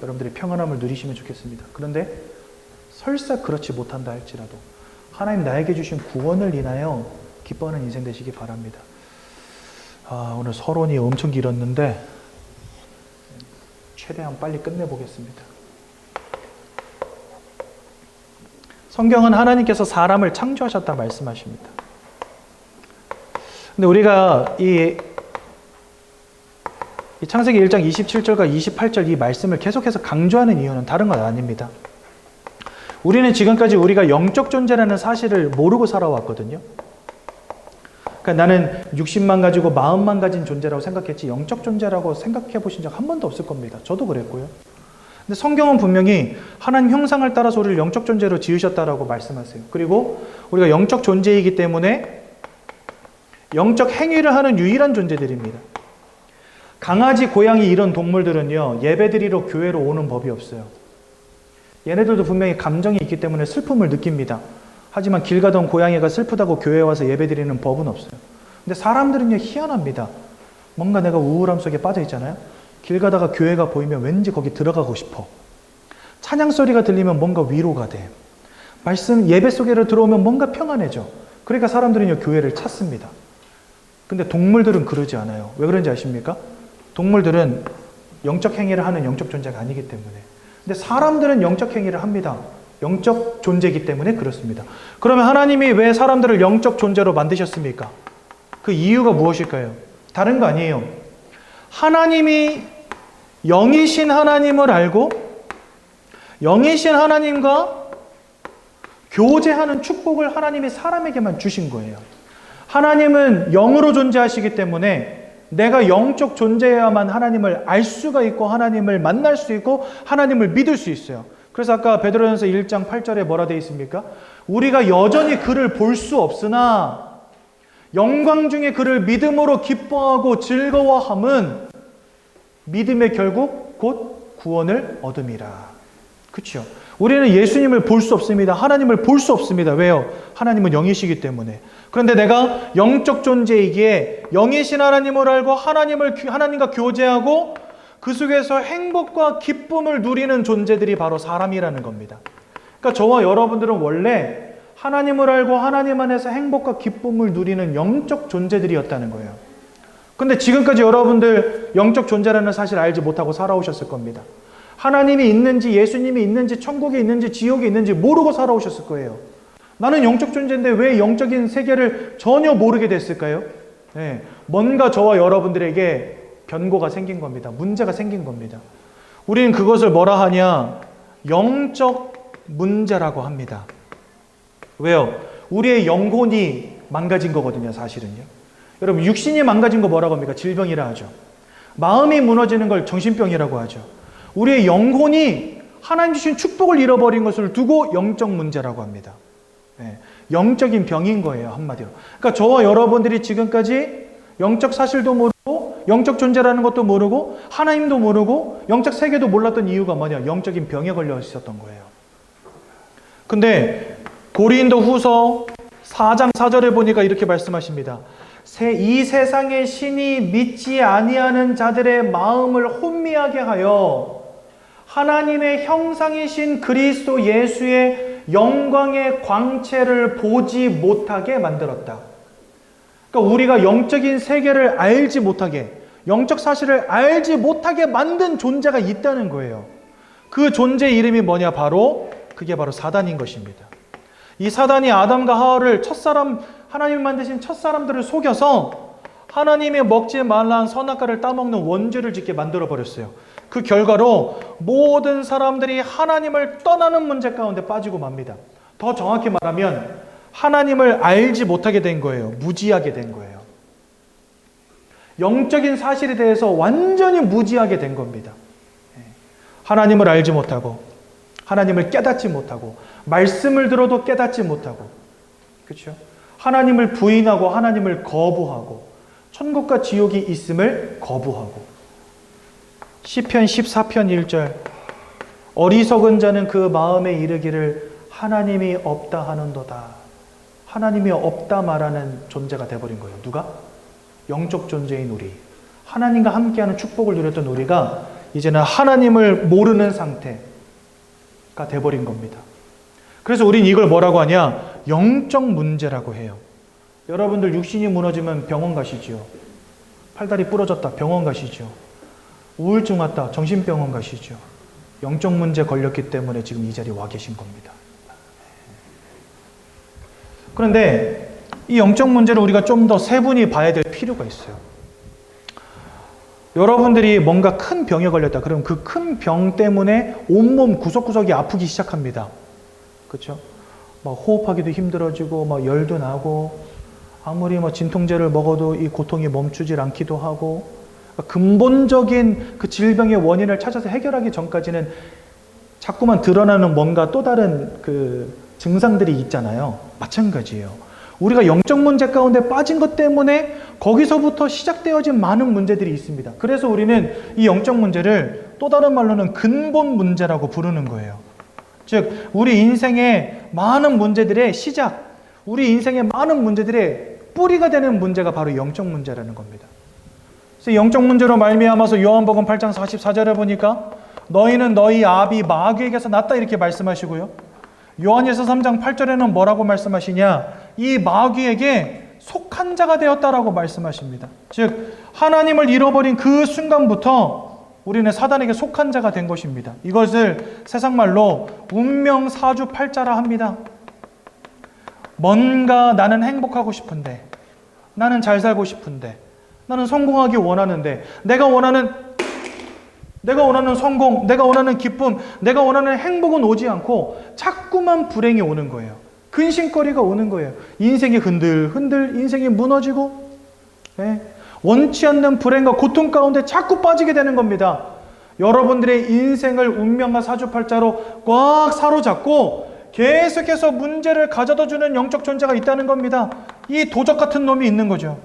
여러분들이 평안함을 누리시면 좋겠습니다. 그런데 설사 그렇지 못한다 할지라도 하나님 나에게 주신 구원을 인하여 기뻐하는 인생 되시기 바랍니다. 오늘 서론이 엄청 길었는데 최대한 빨리 끝내보겠습니다. 성경은 하나님께서 사람을 창조하셨다 말씀하십니다. 근데 우리가 이 창세기 1장 27절과 28절 이 말씀을 계속해서 강조하는 이유는 다른 건 아닙니다. 우리는 지금까지 우리가 영적 존재라는 사실을 모르고 살아왔거든요. 그러니까 나는 60만 가지고 40만 가진 존재라고 생각했지 영적 존재라고 생각해 보신 적 한 번도 없을 겁니다. 저도 그랬고요. 근데 성경은 분명히 하나님 형상을 따라서 우리를 영적 존재로 지으셨다라고 말씀하세요. 그리고 우리가 영적 존재이기 때문에 영적 행위를 하는 유일한 존재들입니다. 강아지, 고양이 이런 동물들은요, 예배드리러 교회로 오는 법이 없어요. 얘네들도 분명히 감정이 있기 때문에 슬픔을 느낍니다. 하지만 길 가던 고양이가 슬프다고 교회에 와서 예배드리는 법은 없어요. 근데 사람들은요, 희한합니다. 뭔가 내가 우울함 속에 빠져 있잖아요. 길 가다가 교회가 보이면 왠지 거기 들어가고 싶어. 찬양 소리가 들리면 뭔가 위로가 돼. 말씀 예배 속에로 들어오면 뭔가 평안해져. 그러니까 사람들은요, 교회를 찾습니다. 근데 동물들은 그러지 않아요. 왜 그런지 아십니까? 동물들은 영적 행위를 하는 영적 존재가 아니기 때문에. 근데 사람들은 영적 행위를 합니다. 영적 존재이기 때문에 그렇습니다. 그러면 하나님이 왜 사람들을 영적 존재로 만드셨습니까? 그 이유가 무엇일까요? 다른 거 아니에요. 하나님이 영이신 하나님을 알고 영이신 하나님과 교제하는 축복을 하나님이 사람에게만 주신 거예요. 하나님은 영으로 존재하시기 때문에 내가 영적 존재여야만 하나님을 알 수가 있고 하나님을 만날 수 있고 하나님을 믿을 수 있어요. 그래서 아까 베드로전서 1장 8절에 뭐라 되어 있습니까? 우리가 여전히 그를 볼 수 없으나 영광 중에 그를 믿음으로 기뻐하고 즐거워함은 믿음의 결국 곧 구원을 얻음이라. 그렇죠? 우리는 예수님을 볼 수 없습니다. 하나님을 볼 수 없습니다. 왜요? 하나님은 영이시기 때문에. 그런데 내가 영적 존재이기에 영이신 하나님을 알고 하나님과 교제하고 그 속에서 행복과 기쁨을 누리는 존재들이 바로 사람이라는 겁니다. 그러니까 저와 여러분들은 원래 하나님을 알고 하나님 안에서 행복과 기쁨을 누리는 영적 존재들이었다는 거예요. 근데 지금까지 여러분들 영적 존재라는 사실을 알지 못하고 살아오셨을 겁니다. 하나님이 있는지 예수님이 있는지 천국이 있는지 지옥이 있는지 모르고 살아오셨을 거예요. 나는 영적 존재인데 왜 영적인 세계를 전혀 모르게 됐을까요? 네, 뭔가 저와 여러분들에게 변고가 생긴 겁니다. 문제가 생긴 겁니다. 우리는 그것을 뭐라 하냐? 영적 문제라고 합니다. 왜요? 우리의 영혼이 망가진 거거든요, 사실은요. 여러분, 육신이 망가진 거 뭐라고 합니까? 질병이라 하죠. 마음이 무너지는 걸 정신병이라고 하죠. 우리의 영혼이 하나님 주신 축복을 잃어버린 것을 두고 영적 문제라고 합니다. 네, 영적인 병인 거예요, 한마디로. 그러니까 저와 여러분들이 지금까지 영적 사실도 모르고 영적 존재라는 것도 모르고 하나님도 모르고 영적 세계도 몰랐던 이유가 뭐냐? 영적인 병에 걸려 있었던 거예요. 근데 고린도 후서 4장 4절에 보니까 이렇게 말씀하십니다. 이 세상의 신이 믿지 아니하는 자들의 마음을 혼미하게 하여 하나님의 형상이신 그리스도 예수의 영광의 광채를 보지 못하게 만들었다. 그러니까 우리가 영적인 세계를 알지 못하게, 영적 사실을 알지 못하게 만든 존재가 있다는 거예요. 그 존재 이름이 뭐냐? 그게 바로 사단인 것입니다. 이 사단이 아담과 하와를 하나님이 만드신 첫사람들을 속여서 하나님의 먹지 말라는 선악과를 따먹는 원죄를 짓게 만들어버렸어요. 그 결과로 모든 사람들이 하나님을 떠나는 문제 가운데 빠지고 맙니다. 더 정확히 말하면 하나님을 알지 못하게 된 거예요. 무지하게 된 거예요. 영적인 사실에 대해서 완전히 무지하게 된 겁니다. 하나님을 알지 못하고 하나님을 깨닫지 못하고 말씀을 들어도 깨닫지 못하고, 그렇죠? 하나님을 부인하고 하나님을 거부하고 천국과 지옥이 있음을 거부하고. 시편 14편 1절 어리석은 자는 그 마음에 이르기를 하나님이 없다 하는도다. 하나님이 없다 말하는 존재가 돼버린 거예요. 누가? 영적 존재인 우리. 하나님과 함께하는 축복을 누렸던 우리가 이제는 하나님을 모르는 상태가 돼버린 겁니다. 그래서 우린 이걸 뭐라고 하냐? 영적 문제라고 해요. 여러분들 육신이 무너지면 병원 가시지요. 팔다리 부러졌다 병원 가시죠. 우울증 왔다 정신병원 가시죠. 영적 문제 걸렸기 때문에 지금 이 자리에 와 계신 겁니다. 그런데 이 영적 문제를 우리가 좀 더 세분히 봐야 될 필요가 있어요. 여러분들이 뭔가 큰 병에 걸렸다. 그럼 그 큰 병 때문에 온몸 구석구석이 아프기 시작합니다. 그렇죠? 막 호흡하기도 힘들어지고 막 열도 나고 아무리 뭐 진통제를 먹어도 이 고통이 멈추질 않기도 하고, 근본적인 그 질병의 원인을 찾아서 해결하기 전까지는 자꾸만 드러나는 뭔가 또 다른 그 증상들이 있잖아요. 마찬가지예요. 우리가 영적 문제 가운데 빠진 것 때문에 거기서부터 시작되어진 많은 문제들이 있습니다. 그래서 우리는 이 영적 문제를 또 다른 말로는 근본 문제라고 부르는 거예요. 즉, 우리 인생의 많은 문제들의 시작, 우리 인생의 많은 문제들의 뿌리가 되는 문제가 바로 영적 문제라는 겁니다. 그래서 영적 문제로 말미암아서 요한복음 8장 44절에 보니까 너희는 너희 아비 마귀에게서 났다 이렇게 말씀하시고요. 요한일서 3장 8절에는 뭐라고 말씀하시냐? 이 마귀에게 속한 자가 되었다라고 말씀하십니다. 즉, 하나님을 잃어버린 그 순간부터 우리는 사단에게 속한 자가 된 것입니다. 이것을 세상말로 운명 사주팔자라 합니다. 뭔가 나는 행복하고 싶은데, 나는 잘 살고 싶은데, 나는 성공하기 원하는데, 내가 원하는 성공, 내가 원하는 기쁨, 내가 원하는 행복은 오지 않고 자꾸만 불행이 오는 거예요. 근심거리가 오는 거예요. 인생이 흔들흔들, 인생이 무너지고, 원치 않는 불행과 고통 가운데 자꾸 빠지게 되는 겁니다. 여러분들의 인생을 운명과 사주팔자로 꽉 사로잡고 계속해서 문제를 가져다주는 영적 존재가 있다는 겁니다. 이 도적 같은 놈이 있는 거죠.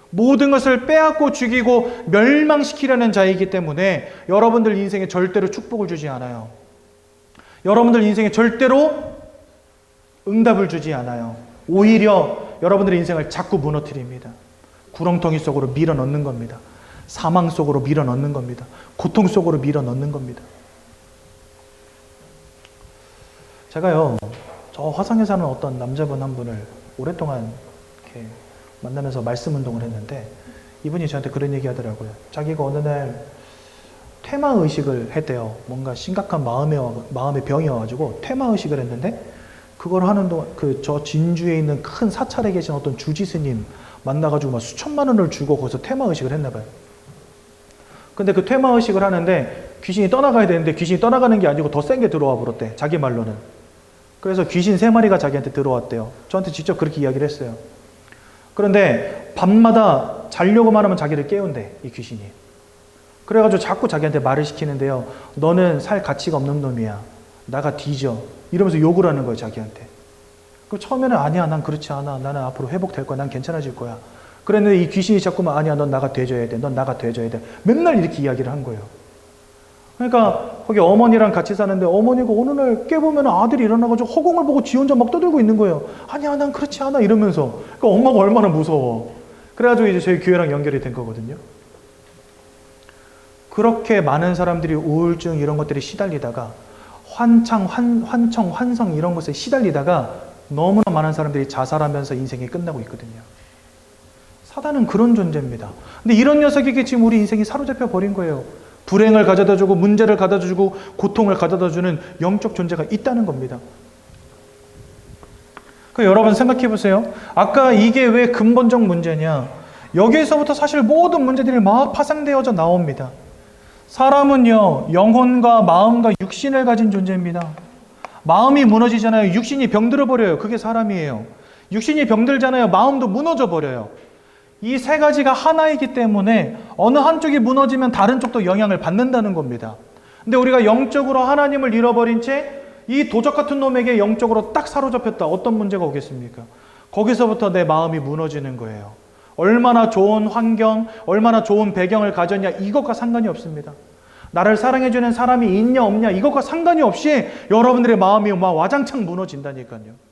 모든 것을 빼앗고 죽이고 멸망시키려는 자이기 때문에 여러분들 인생에 절대로 축복을 주지 않아요. 여러분들 인생에 절대로 응답을 주지 않아요. 오히려 여러분들의 인생을 자꾸 무너뜨립니다. 구렁텅이 속으로 밀어넣는 겁니다. 사망 속으로 밀어넣는 겁니다. 고통 속으로 밀어넣는 겁니다. 제가요, 저 화성에 사는 어떤 남자분 한 분을 오랫동안 이렇게 만나면서 말씀 운동을 했는데, 이분이 저한테 그런 얘기 하더라고요. 자기가 어느 날 퇴마의식을 했대요. 뭔가 심각한 마음의 병이 와가지고 퇴마의식을 했는데, 그걸 하는 동안 저 진주에 있는 큰 사찰에 계신 어떤 주지 스님 만나가지고 막 수천만 원을 주고 거기서 퇴마의식을 했나 봐요. 근데 그 퇴마의식을 하는데 귀신이 떠나가야 되는데 귀신이 떠나가는 게 아니고 더 센 게 들어와 버렸대. 자기 말로는. 그래서 귀신 3마리가 자기한테 들어왔대요. 저한테 직접 그렇게 이야기를 했어요. 그런데 밤마다 자려고만 하면 자기를 깨운대, 이 귀신이. 그래가지고 자꾸 자기한테 말을 시키는데요. 너는 살 가치가 없는 놈이야. 나가 뒤져. 이러면서 욕을 하는 거예요, 자기한테. 그 처음에는 아니야, 난 그렇지 않아. 나는 앞으로 회복될 거야. 난 괜찮아질 거야. 그랬는데 이 귀신이 자꾸만 아니야, 넌 나가 돼줘야 돼. 넌 나가 돼줘야 돼. 맨날 이렇게 이야기를 한 거예요. 그러니까 거기 어머니랑 같이 사는데 어머니가 어느 날 깨보면 아들이 일어나가지고 허공을 보고 지 혼자 막 떠들고 있는 거예요. 아니야, 난 그렇지 않아. 이러면서. 그러니까 엄마가 얼마나 무서워. 그래가지고 이제 저희 교회랑 연결이 된 거거든요. 그렇게 많은 사람들이 우울증 이런 것들이 시달리다가 환청, 이런 것에 시달리다가 너무나 많은 사람들이 자살하면서 인생이 끝나고 있거든요. 사단은 그런 존재입니다. 근데 이런 녀석에게 지금 우리 인생이 사로잡혀 버린 거예요. 불행을 가져다주고 문제를 가져다주고 고통을 가져다주는 영적 존재가 있다는 겁니다. 여러분 생각해 보세요. 아까 이게 왜 근본적 문제냐? 여기에서부터 사실 모든 문제들이 막 파생되어져 나옵니다. 사람은요, 영혼과 마음과 육신을 가진 존재입니다. 마음이 무너지잖아요. 육신이 병들어 버려요. 그게 사람이에요. 육신이 병들잖아요. 마음도 무너져 버려요. 이 세 가지가 하나이기 때문에 어느 한쪽이 무너지면 다른 쪽도 영향을 받는다는 겁니다. 근데 우리가 영적으로 하나님을 잃어버린 채 이 도적 같은 놈에게 영적으로 딱 사로잡혔다. 어떤 문제가 오겠습니까? 거기서부터 내 마음이 무너지는 거예요. 얼마나 좋은 환경, 얼마나 좋은 배경을 가졌냐, 이것과 상관이 없습니다. 나를 사랑해주는 사람이 있냐 없냐, 이것과 상관이 없이 여러분들의 마음이 막 와장창 무너진다니까요.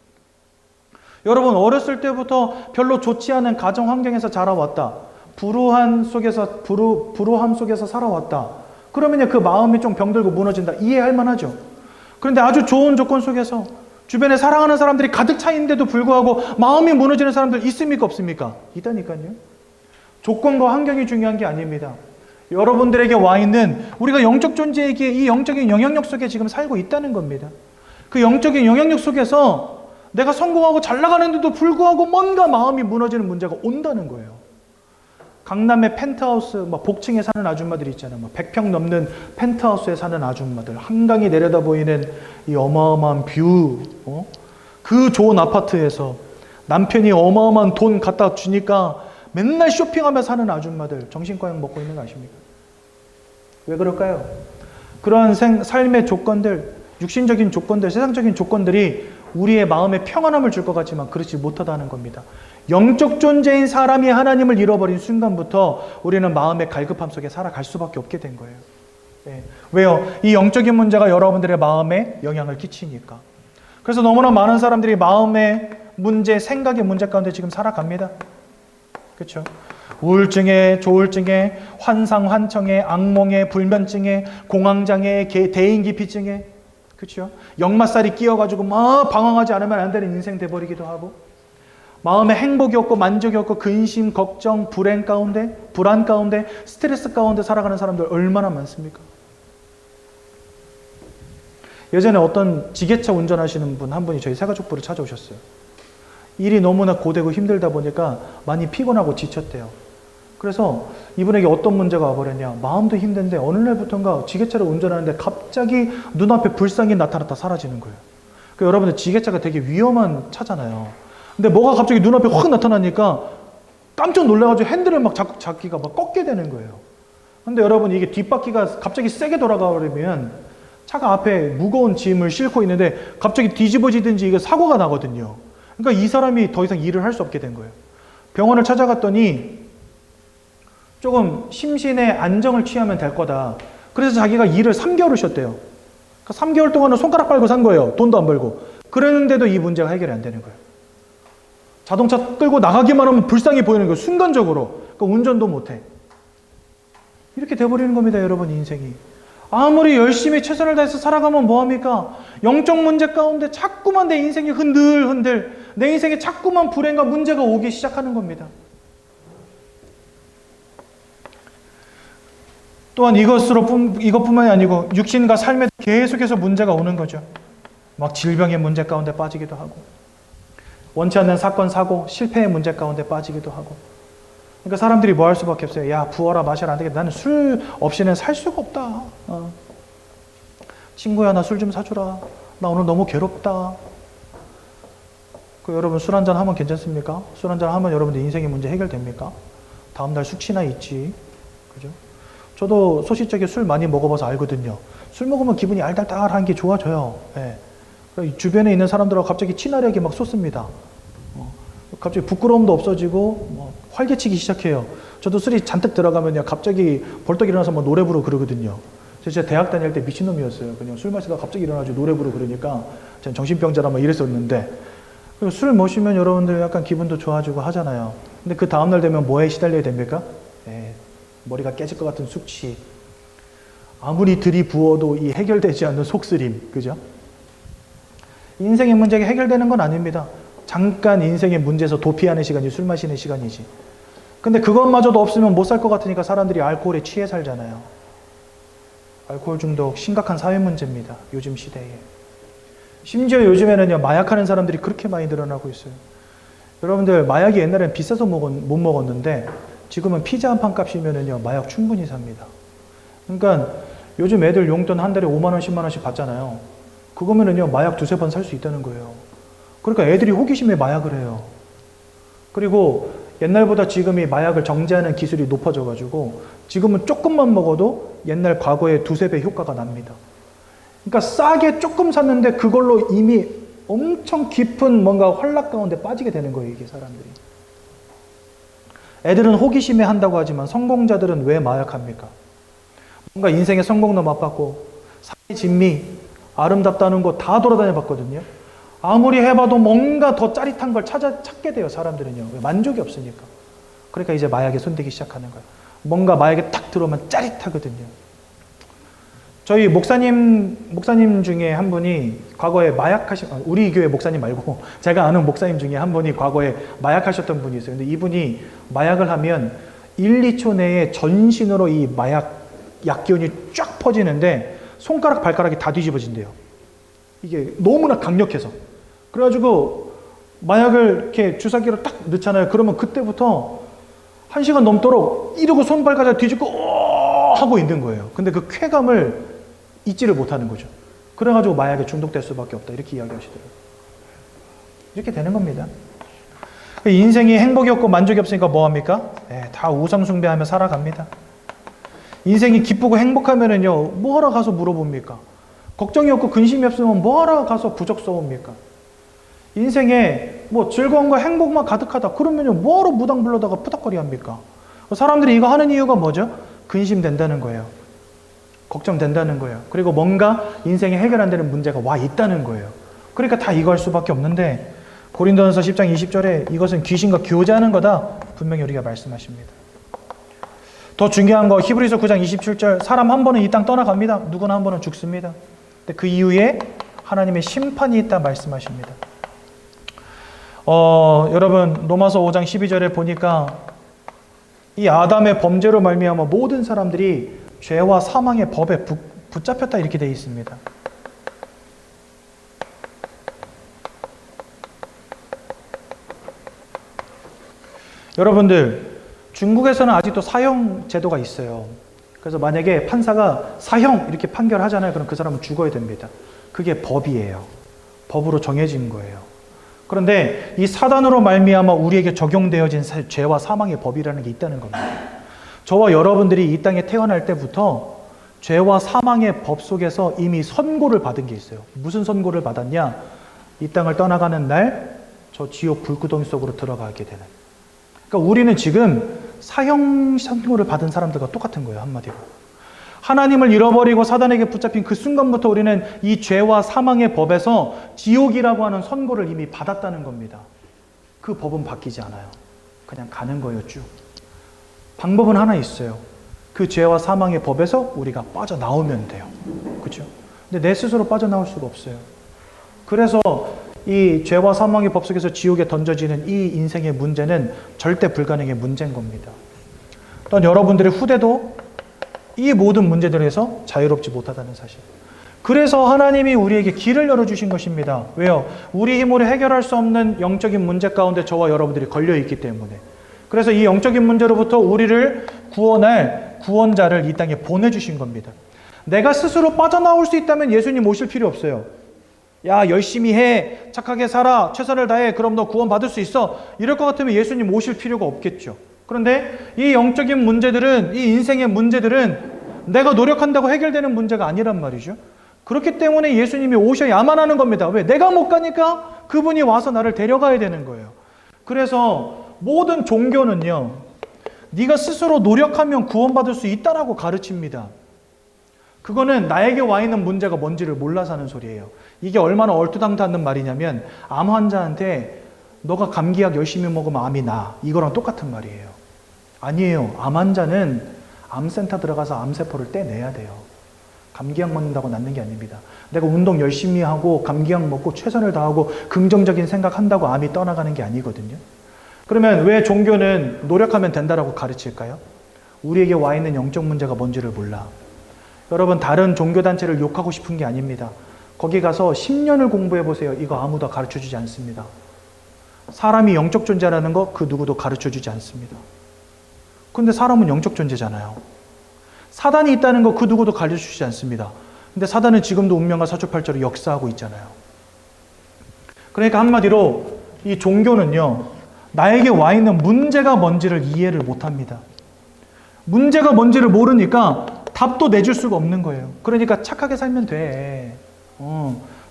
여러분, 어렸을 때부터 별로 좋지 않은 가정 환경에서 자라왔다. 불우함 속에서 살아왔다. 그러면 그 마음이 좀 병들고 무너진다. 이해할 만하죠. 그런데 아주 좋은 조건 속에서 주변에 사랑하는 사람들이 가득 차 있는데도 불구하고 마음이 무너지는 사람들 있습니까? 없습니까? 있다니까요. 조건과 환경이 중요한 게 아닙니다. 여러분들에게 와 있는 우리가 영적 존재에게 이 영적인 영향력 속에 지금 살고 있다는 겁니다. 그 영적인 영향력 속에서 내가 성공하고 잘 나가는데도 불구하고 뭔가 마음이 무너지는 문제가 온다는 거예요. 강남의 펜트하우스, 복층에 사는 아줌마들이 있잖아요. 100평 넘는 펜트하우스에 사는 아줌마들, 한강이 내려다 보이는 이 어마어마한 뷰, 그 좋은 아파트에서 남편이 어마어마한 돈 갖다 주니까 맨날 쇼핑하며 사는 아줌마들 정신과약 먹고 있는 거 아십니까? 왜 그럴까요? 그러한 삶의 조건들, 육신적인 조건들, 세상적인 조건들이 우리의 마음에 평안함을 줄 것 같지만 그렇지 못하다는 겁니다. 영적 존재인 사람이 하나님을 잃어버린 순간부터 우리는 마음의 갈급함 속에 살아갈 수밖에 없게 된 거예요. 네. 왜요? 이 영적인 문제가 여러분들의 마음에 영향을 끼치니까. 그래서 너무나 많은 사람들이 마음의 문제, 생각의 문제 가운데 지금 살아갑니다. 그렇죠? 우울증에, 조울증에, 환상, 환청에, 악몽에, 불면증에, 공황장애, 대인기피증에, 그렇죠? 역마살이 끼어가지고 막 방황하지 않으면 안 되는 인생 돼버리기도 하고, 마음에 행복이 없고 만족이 없고 근심, 걱정, 불안 가운데, 스트레스 가운데 살아가는 사람들 얼마나 많습니까? 예전에 어떤 지게차 운전하시는 분 한 분이 저희 새가족부를 찾아오셨어요. 일이 너무나 고되고 힘들다 보니까 많이 피곤하고 지쳤대요. 그래서 이분에게 어떤 문제가 와버렸냐. 마음도 힘든데 어느 날부턴가 지게차를 운전하는데 갑자기 눈앞에 불상이 나타났다 사라지는 거예요. 그러니까 여러분들 지게차가 되게 위험한 차잖아요. 근데 뭐가 갑자기 눈앞에 확 나타나니까 깜짝 놀라가지고 핸들을 막 잡기가 막 꺾게 되는 거예요. 근데 여러분 이게 뒷바퀴가 갑자기 세게 돌아가버리면 차가 앞에 무거운 짐을 싣고 있는데 갑자기 뒤집어지든지 이게 사고가 나거든요. 그러니까 이 사람이 더 이상 일을 할 수 없게 된 거예요. 병원을 찾아갔더니 조금 심신의 안정을 취하면 될 거다. 그래서 자기가 일을 3개월을 쉬었대요. 그러니까 3개월 동안은 손가락 빨고 산 거예요. 돈도 안 벌고. 그랬는데도 이 문제가 해결이 안 되는 거예요. 자동차 끌고 나가기만 하면 불쌍해 보이는 거예요. 순간적으로. 그러니까 운전도 못해. 이렇게 돼버리는 겁니다. 여러분 인생이. 아무리 열심히 최선을 다해서 살아가면 뭐합니까? 영적 문제 가운데 자꾸만 내 인생이 흔들흔들, 내 인생에 자꾸만 불행과 문제가 오기 시작하는 겁니다. 또한 이것뿐만이 아니고 육신과 삶에 계속해서 문제가 오는 거죠. 막 질병의 문제 가운데 빠지기도 하고, 원치 않는 사건, 사고, 실패의 문제 가운데 빠지기도 하고. 그러니까 사람들이 뭐 할 수밖에 없어요. 야, 부어라, 마셔라, 안 되겠다. 나는 술 없이는 살 수가 없다. 친구야, 나 술 좀 사주라. 나 오늘 너무 괴롭다. 여러분 술 한잔 하면 괜찮습니까? 술 한잔 하면 여러분들 인생의 문제 해결됩니까? 다음날 숙취나 있지. 그죠? 저도 소시적에 술 많이 먹어봐서 알거든요. 술 먹으면 기분이 알달달한 게 좋아져요. 예. 주변에 있는 사람들하고 갑자기 친화력이 막 솟습니다. 갑자기 부끄러움도 없어지고 활개치기 시작해요. 저도 술이 잔뜩 들어가면요 갑자기 벌떡 일어나서 막 노래 부르고 그러거든요. 제가 대학 다닐 때 미친놈이었어요. 그냥 술 마시다가 갑자기 일어나가지고 노래 부르고 그러니까 저는 정신병자라 막 이랬었는데, 술 마시면 여러분들 약간 기분도 좋아지고 하잖아요. 근데 그 다음날 되면 뭐에 시달려야 됩니까? 머리가 깨질 것 같은 숙취, 아무리 들이부어도 이 해결되지 않는 속쓰림, 그죠? 인생의 문제가 해결되는 건 아닙니다. 잠깐 인생의 문제에서 도피하는 시간이 술 마시는 시간이지. 근데 그것마저도 없으면 못 살 것 같으니까 사람들이 알코올에 취해 살잖아요. 알코올 중독 심각한 사회 문제입니다. 요즘 시대에. 심지어 요즘에는요 마약하는 사람들이 그렇게 많이 늘어나고 있어요. 여러분들 마약이 옛날엔 비싸서 못 먹었는데 지금은 피자 한 판 값이면은요 마약 충분히 삽니다. 그러니까 요즘 애들 용돈 한 달에 5만 원, 10만 원씩 받잖아요. 그거면은요 마약 두세 번 살 수 있다는 거예요. 그러니까 애들이 호기심에 마약을 해요. 그리고 옛날보다 지금이 마약을 정제하는 기술이 높아져가지고 지금은 조금만 먹어도 옛날 과거의 두세 배 효과가 납니다. 그러니까 싸게 조금 샀는데 그걸로 이미 엄청 깊은 뭔가 활락 가운데 빠지게 되는 거예요, 이게 사람들이. 애들은 호기심에 한다고 하지만 성공자들은 왜 마약합니까? 뭔가 인생의 성공도 맛봤고 사회 진미, 아름답다는 거 다 돌아다녀 봤거든요. 아무리 해봐도 뭔가 더 짜릿한 걸 찾게 돼요, 사람들은요. 만족이 없으니까. 그러니까 이제 마약에 손대기 시작하는 거예요. 뭔가 마약에 딱 들어오면 짜릿하거든요. 저희 목사님 중에 한 분이 과거에 우리 교회 목사님 말고 제가 아는 목사님 중에 한 분이 과거에 마약하셨던 분이 있어요. 근데 이분이 마약을 하면 1, 2초 내에 전신으로 이 약기운이 쫙 퍼지는데 손가락, 발가락이 다 뒤집어진대요. 이게 너무나 강력해서. 그래가지고 마약을 이렇게 주사기로 딱 넣잖아요. 그러면 그때부터 1시간 넘도록 이러고 손발가락 뒤집고 하고 있는 거예요. 근데 그 쾌감을 잊지를 못하는 거죠. 그래가지고 마약에 중독될 수밖에 없다. 이렇게 이야기하시더라고요. 이렇게 되는 겁니다. 인생이 행복이 없고 만족이 없으니까 뭐합니까? 다 우상 숭배하며 살아갑니다. 인생이 기쁘고 행복하면은요, 뭐하러 가서 물어봅니까? 걱정이 없고 근심이 없으면 뭐하러 가서 부적 써옵니까? 인생에 뭐 즐거움과 행복만 가득하다 그러면요, 뭐하러 무당 불러다가 푸닥거리 합니까? 사람들이 이거 하는 이유가 뭐죠? 근심된다는 거예요. 걱정된다는 거예요. 그리고 뭔가 인생에 해결 안 되는 문제가 와 있다는 거예요. 그러니까 다 이거 할 수밖에 없는데, 고린도전서 10장 20절에 이것은 귀신과 교제하는 거다 분명히 우리가 말씀하십니다. 더 중요한 거 히브리서 9장 27절, 사람 한 번은 이 땅 떠나갑니다. 누구나 한 번은 죽습니다. 근데 그 이후에 하나님의 심판이 있다 말씀하십니다. 여러분 로마서 5장 12절에 보니까 이 아담의 범죄로 말미암아 모든 사람들이 죄와 사망의 법에 붙잡혔다 이렇게 되어 있습니다. 여러분들, 중국에서는 아직도 사형 제도가 있어요. 그래서 만약에 판사가 사형 이렇게 판결하잖아요. 그럼 그 사람은 죽어야 됩니다. 그게 법이에요. 법으로 정해진 거예요. 그런데 이 사단으로 말미암아 우리에게 적용되어진 죄와 사망의 법이라는 게 있다는 겁니다. 저와 여러분들이 이 땅에 태어날 때부터 죄와 사망의 법 속에서 이미 선고를 받은 게 있어요. 무슨 선고를 받았냐? 이 땅을 떠나가는 날 저 지옥 불구덩이 속으로 들어가게 되는. 그러니까 우리는 지금 사형 선고를 받은 사람들과 똑같은 거예요. 한마디로. 하나님을 잃어버리고 사단에게 붙잡힌 그 순간부터 우리는 이 죄와 사망의 법에서 지옥이라고 하는 선고를 이미 받았다는 겁니다. 그 법은 바뀌지 않아요. 그냥 가는 거예요, 쭉. 방법은 하나 있어요. 그 죄와 사망의 법에서 우리가 빠져나오면 돼요. 그렇죠? 근데 내 스스로 빠져나올 수가 없어요. 그래서 이 죄와 사망의 법 속에서 지옥에 던져지는 이 인생의 문제는 절대 불가능의 문제인 겁니다. 또한 여러분들의 후대도 이 모든 문제들에서 자유롭지 못하다는 사실. 그래서 하나님이 우리에게 길을 열어주신 것입니다. 왜요? 우리 힘으로 해결할 수 없는 영적인 문제 가운데 저와 여러분들이 걸려있기 때문에. 그래서 이 영적인 문제로부터 우리를 구원할 구원자를 이 땅에 보내주신 겁니다. 내가 스스로 빠져나올 수 있다면 예수님 오실 필요 없어요. 야, 열심히 해, 착하게 살아, 최선을 다해, 그럼 너 구원 받을 수 있어. 이럴 것 같으면 예수님 오실 필요가 없겠죠. 그런데 이 영적인 문제들은, 이 인생의 문제들은 내가 노력한다고 해결되는 문제가 아니란 말이죠. 그렇기 때문에 예수님이 오셔야만 하는 겁니다. 왜? 내가 못 가니까 그분이 와서 나를 데려가야 되는 거예요. 그래서 모든 종교는요, 네가 스스로 노력하면 구원받을 수 있다라고 가르칩니다. 그거는 나에게 와 있는 문제가 뭔지를 몰라서 하는 소리예요. 이게 얼마나 얼토당토하는 말이냐면, 암 환자한테 너가 감기약 열심히 먹으면 암이 나, 이거랑 똑같은 말이에요. 아니에요. 암 환자는 암센터 들어가서 암세포를 떼내야 돼요. 감기약 먹는다고 낫는 게 아닙니다. 내가 운동 열심히 하고 감기약 먹고 최선을 다하고 긍정적인 생각한다고 암이 떠나가는 게 아니거든요. 그러면 왜 종교는 노력하면 된다라고 가르칠까요? 우리에게 와 있는 영적 문제가 뭔지를 몰라. 여러분, 다른 종교단체를 욕하고 싶은 게 아닙니다. 거기 가서 10년을 공부해 보세요. 이거 아무도 가르쳐주지 않습니다. 사람이 영적 존재라는 거 그 누구도 가르쳐주지 않습니다. 근데 사람은 영적 존재잖아요. 사단이 있다는 거 그 누구도 가르쳐주지 않습니다. 근데 사단은 지금도 운명과 사주팔자로 역사하고 있잖아요. 그러니까 한마디로 이 종교는요, 나에게 와 있는 문제가 뭔지를 이해를 못합니다. 문제가 뭔지를 모르니까 답도 내줄 수가 없는 거예요. 그러니까 착하게 살면 돼.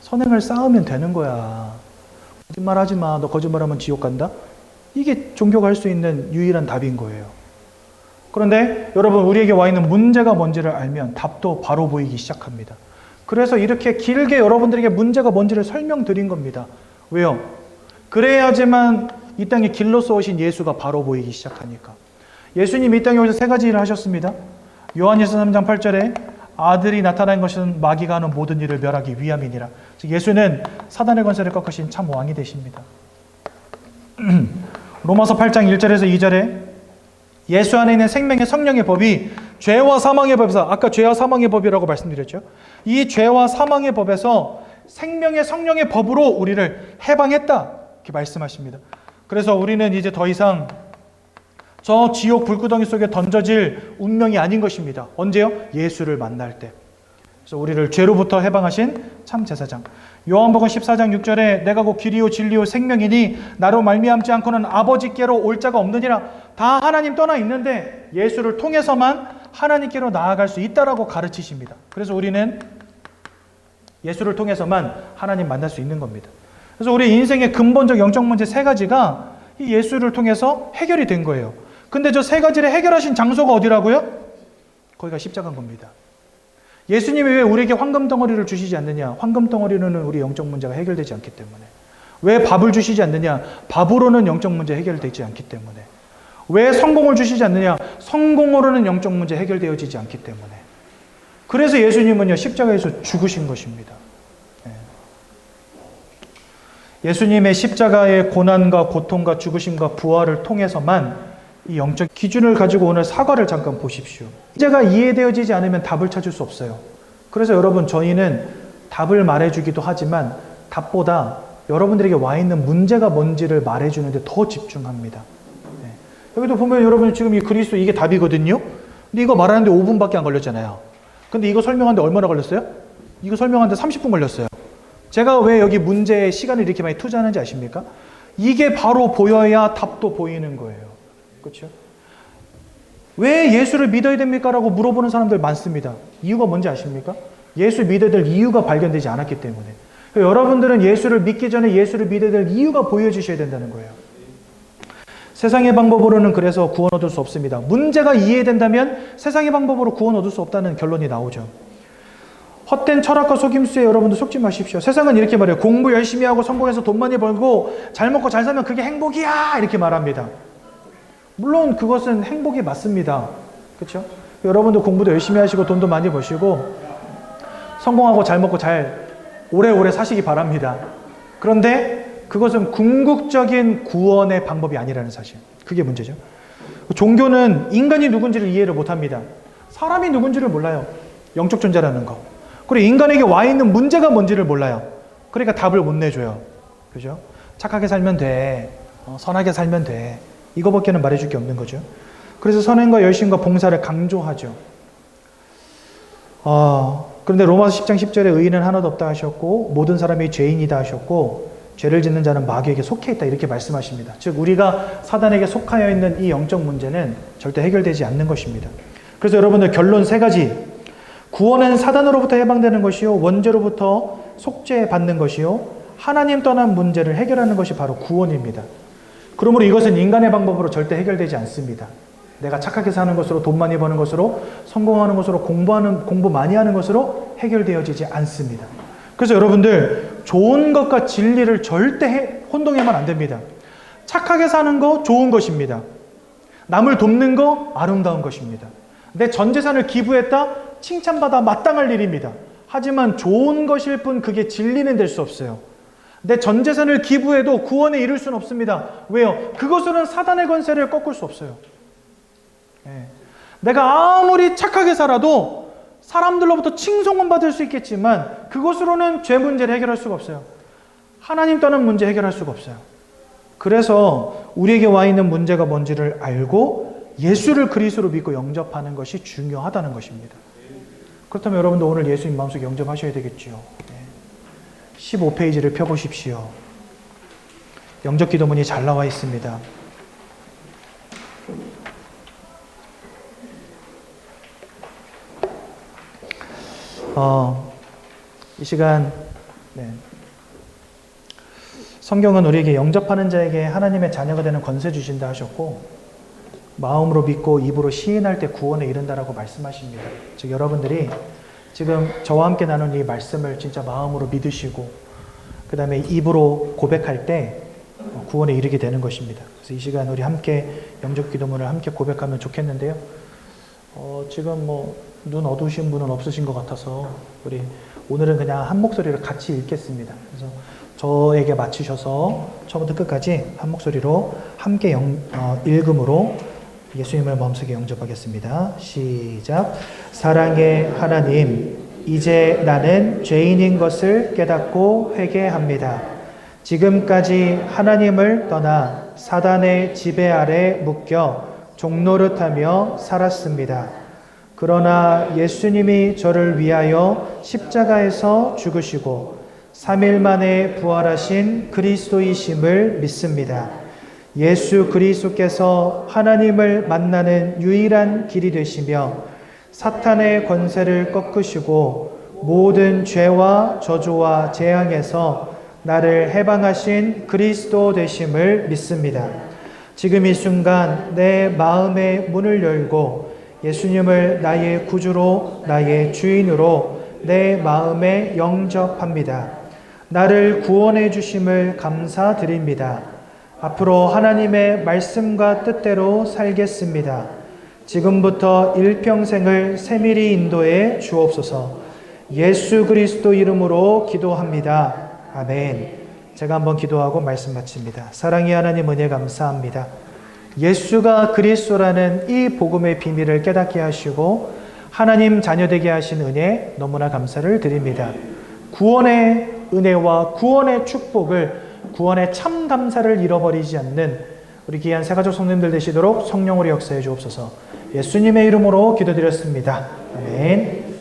선행을 쌓으면 되는 거야. 거짓말하지 마. 너 거짓말하면 지옥 간다? 이게 종교가 할 수 있는 유일한 답인 거예요. 그런데 여러분, 우리에게 와 있는 문제가 뭔지를 알면 답도 바로 보이기 시작합니다. 그래서 이렇게 길게 여러분들에게 문제가 뭔지를 설명드린 겁니다. 왜요? 그래야지만 이 땅에 길로서 오신 예수가 바로 보이기 시작하니까. 예수님이 이 땅에 오셔서 세 가지 일을 하셨습니다. 요한일서 3장 8절에 아들이 나타난 것은 마귀가 하는 모든 일을 멸하기 위함이니라. 즉 예수는 사단의 권세를 꺾으신 참 왕이 되십니다. 로마서 8장 1절에서 2절에 예수 안에 있는 생명의 성령의 법이 죄와 사망의 법에서, 아까 죄와 사망의 법이라고 말씀드렸죠. 이 죄와 사망의 법에서 생명의 성령의 법으로 우리를 해방했다, 이렇게 말씀하십니다. 그래서 우리는 이제 더 이상 저 지옥 불구덩이 속에 던져질 운명이 아닌 것입니다. 언제요? 예수를 만날 때. 그래서 우리를 죄로부터 해방하신 참 제사장. 요한복음 14장 6절에 내가 곧 길이요 진리요 생명이니 나로 말미암지 않고는 아버지께로 올 자가 없느니라. 다 하나님 떠나 있는데 예수를 통해서만 하나님께로 나아갈 수 있다라고 가르치십니다. 그래서 우리는 예수를 통해서만 하나님 만날 수 있는 겁니다. 그래서 우리 인생의 근본적 영적 문제 세 가지가 이 예수를 통해서 해결이 된 거예요. 근데 저 세 가지를 해결하신 장소가 어디라고요? 거기가 십자가인 겁니다. 예수님이 왜 우리에게 황금 덩어리를 주시지 않느냐? 황금 덩어리로는 우리 영적 문제가 해결되지 않기 때문에. 왜 밥을 주시지 않느냐? 밥으로는 영적 문제 해결되지 않기 때문에. 왜 성공을 주시지 않느냐? 성공으로는 영적 문제 해결되어지지 않기 때문에. 그래서 예수님은요, 십자가에서 죽으신 것입니다. 예수님의 십자가의 고난과 고통과 죽으심과 부활을 통해서만 이 영적 기준을 가지고 오늘 사과를 잠깐 보십시오. 문제가 이해되어지지 않으면 답을 찾을 수 없어요. 그래서 여러분, 저희는 답을 말해주기도 하지만 답보다 여러분들에게 와 있는 문제가 뭔지를 말해주는데 더 집중합니다. 여기도 보면 여러분 지금 이 그리스도 이게 답이거든요. 근데 이거 말하는데 5분밖에 안 걸렸잖아요. 근데 이거 설명하는데 얼마나 걸렸어요? 이거 설명하는데 30분 걸렸어요. 제가 왜 여기 문제에 시간을 이렇게 많이 투자하는지 아십니까? 이게 바로 보여야 답도 보이는 거예요. 그렇죠? 왜 예수를 믿어야 됩니까? 라고 물어보는 사람들 많습니다. 이유가 뭔지 아십니까? 예수 믿어야 될 이유가 발견되지 않았기 때문에. 여러분들은 예수를 믿기 전에 예수를 믿어야 될 이유가 보여주셔야 된다는 거예요. 세상의 방법으로는 그래서 구원 얻을 수 없습니다. 문제가 이해된다면 세상의 방법으로 구원 얻을 수 없다는 결론이 나오죠. 헛된 철학과 속임수에 여러분들 속지 마십시오. 세상은 이렇게 말해요. 공부 열심히 하고 성공해서 돈 많이 벌고 잘 먹고 잘 살면 그게 행복이야! 이렇게 말합니다. 물론 그것은 행복이 맞습니다. 그렇죠? 여러분도 공부도 열심히 하시고 돈도 많이 버시고 성공하고 잘 먹고 잘 오래오래 사시기 바랍니다. 그런데 그것은 궁극적인 구원의 방법이 아니라는 사실. 그게 문제죠. 종교는 인간이 누군지를 이해를 못합니다. 사람이 누군지를 몰라요. 영적 존재라는 거. 그리고 인간에게 와 있는 문제가 뭔지를 몰라요. 그러니까 답을 못 내줘요. 그죠? 착하게 살면 돼. 선하게 살면 돼. 이거밖에는 말해줄 게 없는 거죠. 그래서 선행과 열심과 봉사를 강조하죠. 그런데 로마서 10장 10절에 의인은 하나도 없다 하셨고 모든 사람이 죄인이다 하셨고 죄를 짓는 자는 마귀에게 속해 있다 이렇게 말씀하십니다. 즉 우리가 사단에게 속하여 있는 이 영적 문제는 절대 해결되지 않는 것입니다. 그래서 여러분들 결론 세 가지. 구원은 사단으로부터 해방되는 것이요 원죄로부터 속죄받는 것이요 하나님 떠난 문제를 해결하는 것이 바로 구원입니다. 그러므로 이것은 인간의 방법으로 절대 해결되지 않습니다. 내가 착하게 사는 것으로 돈 많이 버는 것으로 성공하는 것으로 공부 많이 하는 것으로 해결되어지지 않습니다. 그래서 여러분들 좋은 것과 진리를 절대 혼동하면 안 됩니다. 착하게 사는 거 좋은 것입니다. 남을 돕는 거 아름다운 것입니다. 내 전 재산을 기부했다? 칭찬받아 마땅할 일입니다. 하지만 좋은 것일 뿐 그게 진리는 될 수 없어요. 내 전 재산을 기부해도 구원에 이를 수는 없습니다. 왜요? 그것으로는 사단의 권세를 꺾을 수 없어요. 내가 아무리 착하게 살아도 사람들로부터 칭송은 받을 수 있겠지만 그것으로는 죄 문제를 해결할 수가 없어요. 하나님 떠난 문제 해결할 수가 없어요. 그래서 우리에게 와 있는 문제가 뭔지를 알고 예수를 그리스도로 믿고 영접하는 것이 중요하다는 것입니다. 그렇다면 여러분도 오늘 예수님 마음속에 영접하셔야 되겠죠. 15페이지를 펴보십시오. 영접 기도문이 잘 나와 있습니다. 이 시간 성경은 우리에게 영접하는 자에게 하나님의 자녀가 되는 권세 주신다 하셨고 마음으로 믿고 입으로 시인할 때 구원에 이른다라고 말씀하십니다. 즉 여러분들이 지금 저와 함께 나눈 이 말씀을 진짜 마음으로 믿으시고 그 다음에 입으로 고백할 때 구원에 이르게 되는 것입니다. 그래서 이 시간 우리 함께 영접 기도문을 함께 고백하면 좋겠는데요. 지금 눈 어두우신 분은 없으신 것 같아서 우리 오늘은 그냥 한 목소리를 같이 읽겠습니다. 그래서 저에게 맞추셔서 처음부터 끝까지 한 목소리로 함께 읽음으로 예수님을 마음속에 영접하겠습니다. 시작. 사랑의 하나님, 이제 나는 죄인인 것을 깨닫고 회개합니다. 지금까지 하나님을 떠나 사단의 지배 아래 묶여 종노릇하며 살았습니다. 그러나 예수님이 저를 위하여 십자가에서 죽으시고 3일 만에 부활하신 그리스도이심을 믿습니다. 예수 그리스도께서 하나님을 만나는 유일한 길이 되시며 사탄의 권세를 꺾으시고 모든 죄와 저주와 재앙에서 나를 해방하신 그리스도 되심을 믿습니다. 지금 이 순간 내 마음의 문을 열고 예수님을 나의 구주로 나의 주인으로 내 마음에 영접합니다. 나를 구원해 주심을 감사드립니다. 앞으로 하나님의 말씀과 뜻대로 살겠습니다. 지금부터 일평생을 세밀히 인도해 주옵소서. 예수 그리스도 이름으로 기도합니다. 아멘. 제가 한번 기도하고 말씀 마칩니다. 사랑의 하나님, 은혜 감사합니다. 예수가 그리스도라는 이 복음의 비밀을 깨닫게 하시고 하나님 자녀되게 하신 은혜 너무나 감사를 드립니다. 구원의 은혜와 구원의 축복을, 구원의 참 감사를 잃어버리지 않는 우리 귀한 새가족 성도님들 되시도록 성령으로 역사해 주옵소서. 예수님의 이름으로 기도드렸습니다. 아멘.